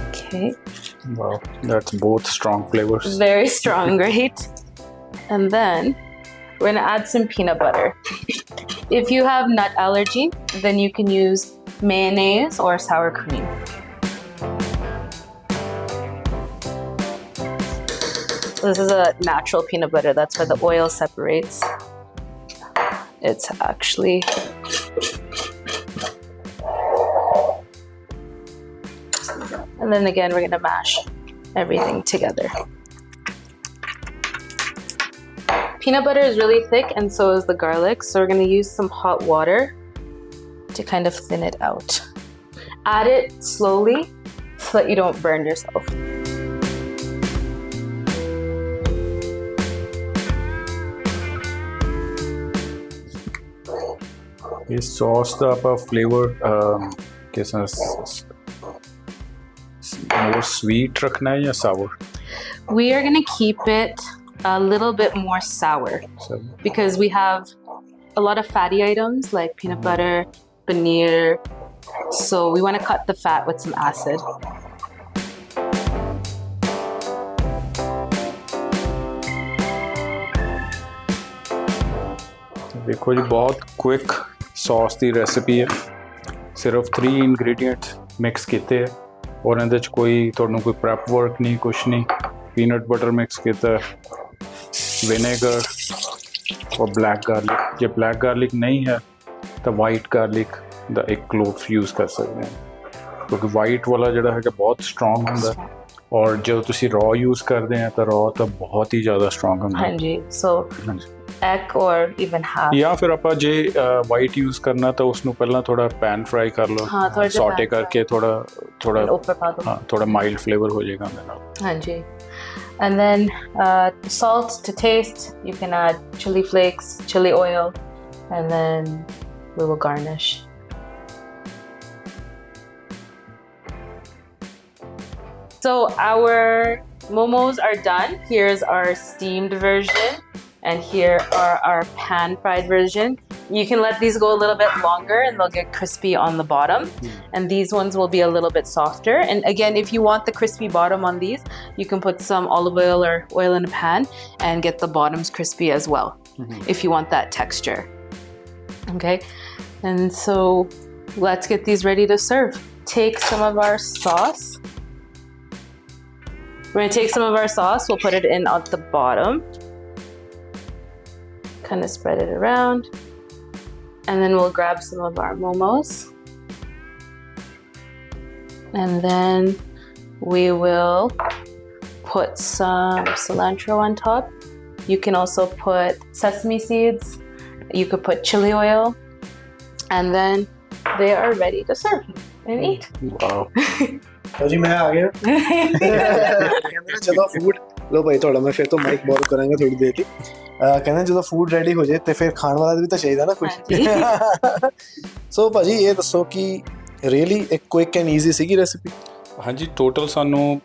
Okay. Wow, that's both strong flavors. Very strong, right? And then we're gonna add some peanut butter. If you have nut allergy, then you can use mayonnaise or sour cream. This is a natural peanut butter. That's where the oil separates. It's actually and then again we're gonna mash everything together. Peanut butter is really thick and so is the garlic, so we're going to use some hot water to kind of thin it out. Add it slowly so that you don't burn yourself. This sauce ਦਾ ਆਪਾਂ flavor ਕਿਸ more sweet ਰੱਖਣਾ ਹੈ ਜਾਂ sour? We are going to keep it a little bit more sour because we have a lot of fatty items like peanut butter, paneer, so we want to cut the fat with some acid. ਦੇਖੋ ਜੀ ਬਹੁਤ quick sauce ਦੀ recipe ਹੈ ਸਿਰਫ 3 ingredients mix ਕੀਤੇ ਹੈ ਔਰ ਇਹਦੇ 'ਚ ਕੋਈ ਤੁਹਾਨੂੰ ਕੋਈ ਪ੍ਰੈਪ ਵਰਕ ਨਹੀਂ ਕੁਛ ਨਹੀਂ ਪੀਨਟ ਬਟਰ ਮਿਕਸ ਕੀਤਾ ਵਿਨੇਗਰ और ब्लैक गार्लिक जे ब्लैक गार्लिक नहीं है तो वाइट गार्लिक ਦਾ ਇੱਕ क्लोव यूज़ कर सकते हैं क्योंकि वाइट वाला ਜਿਹੜਾ ਹੈਗਾ ਬਹੁਤ स्ट्रॉन्ग ਹੁੰਦਾ और जो ਤੁਸੀਂ रॉ यूज़ करते हैं तो रॉ तो बहुत ही ज़्यादा स्ट्रॉन्ग ਹੁੰਦਾ हाँ जी, so egg or even half ਜਾਂ ਫਿਰ ਆਪਾਂ ਜੇ ਵਾਈਟ यूज़ करना तो उसਨੂੰ ਪਹਿਲਾਂ ਥੋੜਾ ਪੈਨ ਫਰਾਈ ਕਰ ਲਓ हाँ थोड़ा सॉटे करके थोड़ा ऊपर पा दो हाँ थोड़ा माइल्ड फ्लेवर हो जाएगा ਉਹਦੇ ਨਾਲ हाँ जी. And then salt to taste. You can add chili flakes, chili oil, and then we will garnish. So our momos are done. Here's our steamed version, and here are our pan fried version. You can let these go a little bit longer and they'll get crispy on the bottom. And these ones will be a little bit softer. And again, if you want the crispy bottom on these, you can put some olive oil or oil in a pan and get the bottoms crispy as well, if you want that texture. Okay, and so let's get these ready to serve. Take some of our sauce. We're gonna take some of our sauce, we'll put it in at the bottom. Kind of spread it around. And then we'll grab some of our momos. And then we will put some cilantro on top. You can also put sesame seeds. You could put chili oil. And then they are ready to serve and eat. Wow. ਜੀ ਮੈਂ ਆ ਗਿਆ ਕਹਿੰਦੇ ਨਾ ਜਦੋਂ food ਲੋ ਭਾਈ ਤੁਹਾਡਾ ਮੈਂ ਫਿਰ ਤੋਂ ਮਾਈਕ ਬੋਰ ਕਰਾਂਗਾ ਥੋੜੀ ਦੇਰ ਲਈ ਕਹਿੰਦੇ ਜਦੋਂ ਫੂਡ ਰੈਡੀ ਹੋ ਜਾਏ ਤੇ ਫਿਰ ਖਾਣ ਵਾਲਾ ਵੀ ਤਾਂ ਚਾਹੀਦਾ ਨਾ ਕੁਝ ਸੋ ਭਾਜੀ ਇਹ ਦੱਸੋ ਕਿ ਰੀਅਲੀ ਇੱਕ ਕੁਇਕ ਐਂਡ ਈਜ਼ੀ ਸੀਗੀ ਰੈਸਿਪੀ ਹਾਂਜੀ ਟੋਟਲ ਸਾਨੂੰ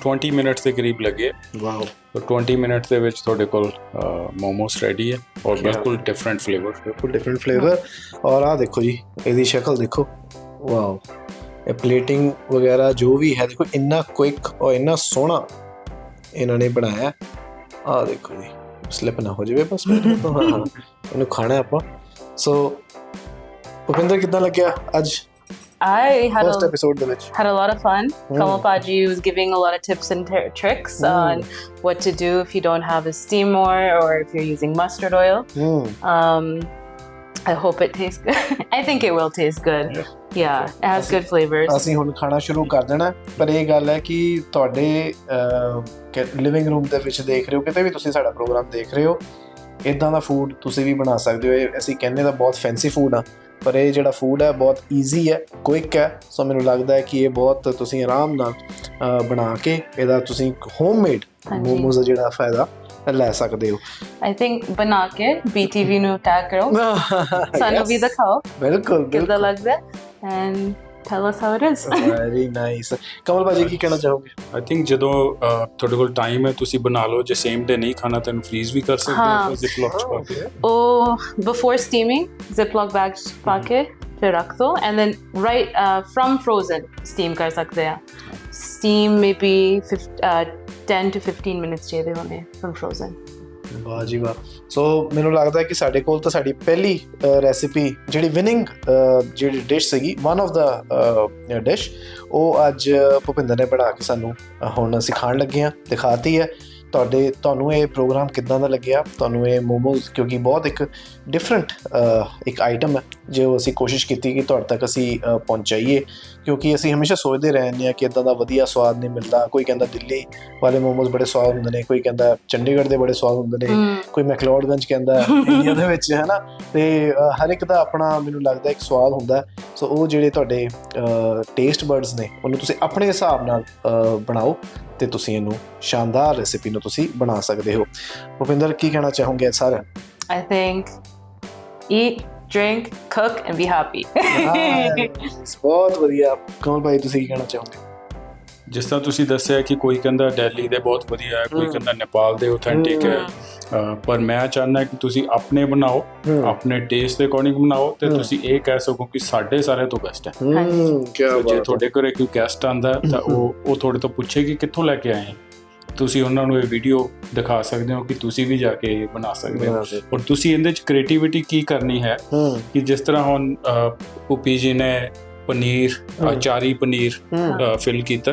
20 ਮਿੰਟਸ ਦੇ ਕਰੀਬ ਲੱਗੇ। ਵਾਓ। ਤਾਂ 20 ਮਿੰਟਸ ਦੇ ਵਿੱਚ ਤੁਹਾਡੇ ਕੋਲ ਮੋਮੋਸ ਰੈਡੀ ਹੈ ਔਰ ਬਿਲਕੁਲ ਡਿਫਰੈਂਟ ਫਲੇਵਰ। ਔਰ ਆਹ ਦੇਖੋ ਜੀ, ਇਹਦੀ ਸ਼ਕਲ ਦੇਖੋ, ਵਾਓ। ਇਹ ਪਲੇਟਿੰਗ ਵਗੈਰਾ ਜੋ ਵੀ ਹੈ, ਦੇਖੋ ਇੰਨਾ ਕੁਇਕ ਔਰ ਇੰਨਾ ਸੋਹਣਾ ਇਹਨਾਂ ਨੇ ਬਣਾਇਆ। ਆਹ ਦੇਖੋ ਜੀ, ਸਲਿਪ ਨਾ ਹੋ ਜਾਵੇ ਬਸ। ਹਾਂ, ਇਹਨੂੰ ਖਾਣਾ ਆਪਾਂ। ਸੋ ਭੁਪਿੰਦਰ, ਕਿੱਦਾਂ ਲੱਗਿਆ ਅੱਜ I had first episode ਦੇ ਵਿੱਚ? had a lot of fun. Kamal Paji was giving a lot of tips and tricks on what to do if you don't have a steamer or if you're using mustard oil. I hope it tastes good. I think it will taste good. Yeah, it has good flavors. ਅਸੀਂ ਹੁਣ ਖਾਣਾ ਸ਼ੁਰੂ ਕਰ ਦੇਣਾ, ਪਰ ਇਹ ਗੱਲ ਹੈ ਕਿ ਤੁਹਾਡੇ ਲਿਵਿੰਗ ਰੂਮ ਦੇ ਵਿੱਚ ਦੇਖ ਰਹੇ ਹੋ, ਕਿਤੇ ਵੀ ਤੁਸੀਂ ਸਾਡਾ ਪ੍ਰੋਗਰਾਮ ਦੇਖ ਰਹੇ ਹੋ, ਇੱਦਾਂ ਦਾ ਫੂਡ ਤੁਸੀਂ ਵੀ ਬਣਾ ਸਕਦੇ ਹੋ। ਇਹ ਅਸੀਂ ਕਹਿੰਦੇ ਤਾਂ ਬਹੁਤ ਫੈਂਸੀ ਫੂਡ ਆ, ਪਰ ਇਹ ਜਿਹੜਾ ਫੂਡ ਹੈ ਬਹੁਤ ਈਜ਼ੀ ਹੈ, ਕੁਇਕ ਹੈ। ਸੋ ਮੈਨੂੰ ਲੱਗਦਾ ਹੈ ਕਿ ਇਹ ਬਹੁਤ ਤੁਸੀਂ ਆਰਾਮ ਨਾਲ ਬਣਾ ਕੇ ਇਹਦਾ ਤੁਸੀਂ ਹੋਮਮੇਡ ਮੋਮੋਜ਼ ਦਾ ਜਿਹੜਾ ਫਾਇਦਾ ਲੈ ਸਕਦੇ ਹੋ। I think ਬਣਾ ਕੇ BTV ਨੂੰ ਟੈਗ ਕਰੋ, ਸਾਨੂੰ ਵੀ ਦਿਖਾਓ ਬਿਲਕੁਲ ਕਿੱਦਾਂ ਲੱਗਦਾ and tell us how it is. Very nice. Kamal bhaji, ਕੀ ਕਹਿਣਾ ਚਾਹੋਗੇ? ਆਈ ਥਿੰਕ ਜਦੋਂ ਤੁਹਾਡੇ ਕੋਲ ਟਾਈਮ ਹੈ ਤੁਸੀਂ ਬਣਾ ਲਓ, ਜੇ ਸੇਮ ਡੇ ਨਹੀਂ ਖਾਣਾ ਤਾਂ ਇਹਨੂੰ ਫ੍ਰੀਜ਼ ਵੀ ਕਰ ਸਕਦੇ ਹੋ ਜ਼ਿਪਲੌਕ 'ਚ ਪਾ ਕੇ। ਉਹ before steaming ziploc bags ਪਾ ਕੇ ਫਿਰ ਰੱਖ ਦੋ and then right from frozen steam ਕਰ ਸਕਦੇ ਆ। steam maybe 10 to 15 minutes ਚਾਹੀਦੇ ਹੋਣੇ from frozen। ਵਾਹ ਜੀ ਵਾਹ। ਸੋ ਮੈਨੂੰ ਲੱਗਦਾ ਹੈ ਕਿ ਸਾਡੇ ਕੋਲ ਤਾਂ ਸਾਡੀ ਪਹਿਲੀ ਰੈਸਿਪੀ ਜਿਹੜੀ ਵਿਨਿੰਗ ਜਿਹੜੀ ਡਿਸ਼ ਸੀਗੀ, ਵਨ ਆਫ ਦਾ ਡਿਸ਼, ਉਹ ਅੱਜ ਭੁਪਿੰਦਰ ਨੇ ਬਣਾ ਕੇ ਸਾਨੂੰ ਹੁਣ ਸਿਖਾਉਣ ਲੱਗੇ ਹਾਂ, ਦਿਖਾਤੀ ਹੈ। ਤੁਹਾਨੂੰ ਇਹ ਪ੍ਰੋਗਰਾਮ ਕਿੱਦਾਂ ਦਾ ਲੱਗਿਆ? ਤੁਹਾਨੂੰ ਇਹ ਮੋਮੋਜ਼, ਕਿਉਂਕਿ ਬਹੁਤ ਇੱਕ ਡਿਫਰੈਂਟ ਇੱਕ ਆਈਟਮ ਹੈ ਜੋ ਅਸੀਂ ਕੋਸ਼ਿਸ਼ ਕੀਤੀ ਕਿ ਤੁਹਾਡੇ ਤੱਕ ਅਸੀਂ ਪਹੁੰਚਾਈਏ, ਕਿਉਂਕਿ ਅਸੀਂ ਹਮੇਸ਼ਾ ਸੋਚਦੇ ਰਹਿੰਦੇ ਹਾਂ ਕਿ ਇੱਦਾਂ ਦਾ ਵਧੀਆ ਸਵਾਦ ਨਹੀਂ ਮਿਲਦਾ। ਕੋਈ ਕਹਿੰਦਾ ਦਿੱਲੀ ਵਾਲੇ ਮੋਮੋਜ਼ ਬੜੇ ਸਵਾਦ ਹੁੰਦੇ ਨੇ, ਕੋਈ ਕਹਿੰਦਾ ਚੰਡੀਗੜ੍ਹ ਦੇ ਬੜੇ ਸਵਾਦ ਹੁੰਦੇ ਨੇ, ਕੋਈ ਮੈਕਲੋਡਗੰਜ ਕਹਿੰਦਾ ਇੰਡੀਆ ਦੇ ਵਿੱਚ, ਹੈ ਨਾ। ਅਤੇ ਹਰ ਇੱਕ ਦਾ ਆਪਣਾ ਮੈਨੂੰ ਲੱਗਦਾ ਇੱਕ ਸਵਾਦ ਹੁੰਦਾ। ਸੋ ਉਹ ਜਿਹੜੇ ਤੁਹਾਡੇ ਟੇਸਟ ਬਰਡਸ ਨੇ, ਉਹਨੂੰ ਤੁਸੀਂ ਆਪਣੇ ਹਿਸਾਬ ਨਾਲ ਬਣਾਓ ਅਤੇ ਤੁਸੀਂ ਇਹਨੂੰ ਸ਼ਾਨਦਾਰ ਰੈਸਿਪੀ ਨੂੰ ਤੁਸੀਂ ਬਣਾ ਸਕਦੇ ਹੋ। ਭੁਪਿੰਦਰ, ਕੀ ਕਹਿਣਾ ਚਾਹੋਗੇ ਸਾਰਿਆਂ? I think eat, drink, cook and be happy. ਬਹੁਤ ਵਧੀਆ। ਕਮਲ ਭਾਈ, ਤੁਸੀਂ ਕੀ ਕਹਿਣਾ ਚਾਹੋਗੇ? ਜਿਸ ਤਰ੍ਹਾਂ ਤੁਸੀਂ ਦੱਸਿਆ ਕਿ ਕੋਈ ਕਹਿੰਦਾ ਦਿੱਲੀ ਦੇ ਬਹੁਤ ਵਧੀਆ ਹੈ, ਕੋਈ ਕਹਿੰਦਾ ਨੇਪਾਲ ਦੇ ਆਥੈਂਟਿਕ ਹੈ, ਪਰ ਮੈਂ ਚਾਹੁੰਦਾ ਕਿ ਤੁਸੀਂ ਆਪਣੇ ਬਣਾਓ, ਆਪਣੇ ਟੇਸਟ ਦੇ ਅਕੋਰਡਿੰਗ ਬਣਾਓ, ਤੇ ਤੁਸੀਂ ਇਹ ਕਹਿ ਸਕੋ ਕਿ ਸਾਡੇ ਸਾਰੇ ਤੋਂ ਬੈਸਟ ਹੈ। ਜੇ ਤੁਹਾਡੇ ਘਰੇ ਕੋਈ ਗੈਸਟ ਆਉਂਦਾ ਤਾਂ ਉਹ ਤੁਹਾਡੇ ਤੋਂ ਪੁੱਛੇ ਕਿ ਕਿੱਥੋਂ ਲੈ ਕੇ ਆਏ, ਤੁਸੀਂ ਉਹਨਾਂ ਨੂੰ ਇਹ ਵੀਡੀਓ ਦਿਖਾ ਸਕਦੇ ਹੋ ਕਿ ਤੁਸੀਂ ਵੀ ਜਾ ਕੇ ਬਣਾ ਸਕਦੇ ਹੋ। ਔਰ ਤੁਸੀਂ ਇਹਦੇ 'ਚ ਕ੍ਰੀਏਟੀਵਿਟੀ ਕੀ ਕਰਨੀ ਹੈ ਕਿ ਜਿਸ ਤਰ੍ਹਾਂ ਹੁਣ ਪੁੱਪੀ ਜੀ ਨੇ ਪਨੀਰ, ਚਾਰੀ ਪਨੀਰ ਫਿਲ ਕੀਤਾ,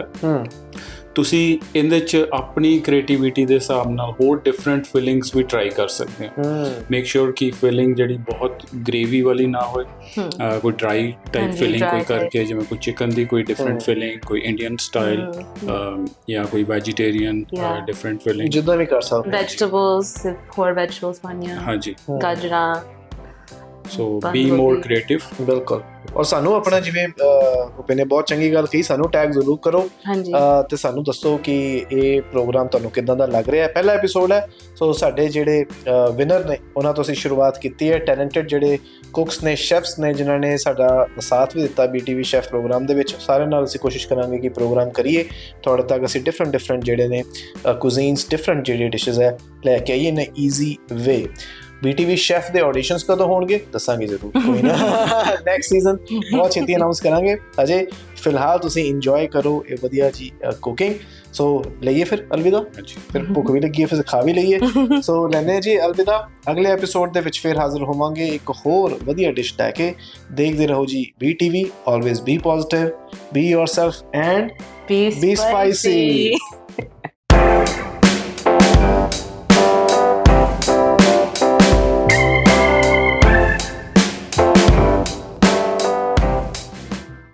ਤੁਸੀਂ ਇਹਦੇ 'ਚ ਆਪਣੀ ਕ੍ਰੀਏਟੀਵਿਟੀ ਦੇ ਹਿਸਾਬ ਨਾਲ ਹੋਰ ਡਿਫਰੈਂਟ ਫਿਲਿੰਗਸ ਵੀ ਟਰਾਈ ਕਰ ਸਕਦੇ ਹੋ। ਮੇਕ ਸ਼ੋਰ ਕਿ ਫਿਲਿੰਗ ਜਿਹੜੀ ਬਹੁਤ ਗ੍ਰੇਵੀ ਵਾਲੀ ਨਾ ਹੋਏ, ਕੋਈ ਡਰਾਈ ਟਾਈਪ ਫਿਲਿੰਗ ਕੋਈ ਕਰਕੇ, ਜਿਵੇਂ ਕੋਈ ਚਿਕਨ ਦੀ ਕੋਈ ਡਿਫਰੈਂਟ ਫਿਲਿੰਗ, ਕੋਈ ਇੰਡੀਅਨ ਸਟਾਈਲ ਜਾਂ ਕੋਈ ਵੈਜੀਟੇਰੀਅਨ ਡਿਫਰੈਂਟ ਫਿਲਿੰਗ, ਜਿੱਦਾਂ ਵੀ ਕਰ ਸਕਦੇ। ਵੈਜੀਟੇਬਲਸ, ਹੋਰ ਵੈਜੀਟੇਬਲਸ ਪਾਣੀਆਂ, ਹਾਂਜੀ, ਗਾਜਰਾਂ। ਸੋ ਬੀ ਮੋਰ ਕ੍ਰੀਏਟਿਵ। ਬਿਲਕੁਲ। ਔਰ ਸਾਨੂੰ ਆਪਣਾ, ਜਿਵੇਂ ਭੁਪੇ ਨੇ ਬਹੁਤ ਚੰਗੀ ਗੱਲ ਕਹੀ, ਸਾਨੂੰ ਟੈਗ ਜ਼ਰੂਰ ਕਰੋ ਅਤੇ ਸਾਨੂੰ ਦੱਸੋ ਕਿ ਇਹ ਪ੍ਰੋਗਰਾਮ ਤੁਹਾਨੂੰ ਕਿੱਦਾਂ ਦਾ ਲੱਗ ਰਿਹਾ। ਪਹਿਲਾ ਐਪੀਸੋਡ ਹੈ, ਸੋ ਸਾਡੇ ਜਿਹੜੇ ਵਿਨਰ ਨੇ ਉਹਨਾਂ ਤੋਂ ਅਸੀਂ ਸ਼ੁਰੂਆਤ ਕੀਤੀ ਹੈ। ਟੈਲੈਂਟਡ ਜਿਹੜੇ ਕੁਕਸ ਨੇ, ਸ਼ੈਫਸ ਨੇ, ਜਿਨ੍ਹਾਂ ਨੇ ਸਾਡਾ ਸਾਥ ਵੀ ਦਿੱਤਾ BTV ਸ਼ੈਫ ਪ੍ਰੋਗਰਾਮ ਦੇ ਵਿੱਚ। ਸਾਰਿਆਂ ਨਾਲ ਅਸੀਂ ਕੋਸ਼ਿਸ਼ ਕਰਾਂਗੇ ਕਿ ਪ੍ਰੋਗਰਾਮ ਕਰੀਏ, ਤੁਹਾਡੇ ਤੱਕ ਅਸੀਂ ਡਿਫਰੈਂਟ ਜਿਹੜੇ ਨੇ ਕੁਜ਼ੀਨਸ, ਡਿਫਰੈਂਟ ਜਿਹੜੇ ਡਿਸ਼ਿਜ਼ ਹੈ ਲੈ ਕੇ ਆਈਏ ਇਨ ਈਜ਼ੀ ਵੇ। BTV ਸ਼ੈਫ ਦੇ ਆਡੀਸ਼ਨਸ ਕਦੋਂ ਹੋਣਗੇ ਦੱਸਾਂਗੇ ਜ਼ਰੂਰ, ਕੋਈ ਨਾ, ਨੈਕਸਟ ਸੀਜ਼ਨ ਬਹੁਤ ਛੇਤੀ ਅਨਾਊਂਸ ਕਰਾਂਗੇ। ਅਜੇ ਫਿਲਹਾਲ ਤੁਸੀਂ ਇੰਜੋਏ ਕਰੋ ਇਹ ਵਧੀਆ ਜੀ ਕੁਕਿੰਗ। ਸੋ ਲਈਏ ਫਿਰ ਅਲਵਿਦਾ, ਫਿਰ ਭੁੱਖ ਵੀ ਲੱਗੀ ਹੈ, ਫਿਰ ਖਾ ਵੀ ਲਈਏ। ਸੋ ਲੈਂਦੇ ਜੀ ਅਲਵਿਦਾ। ਅਗਲੇ ਐਪੀਸੋਡ ਦੇ ਵਿੱਚ ਫਿਰ ਹਾਜ਼ਰ ਹੋਵਾਂਗੇ ਇੱਕ ਹੋਰ ਵਧੀਆ ਡਿਸ਼ ਲੈ ਕੇ। ਦੇਖਦੇ ਰਹੋ ਜੀ BTV। Always B positive, B yourself and B spicy.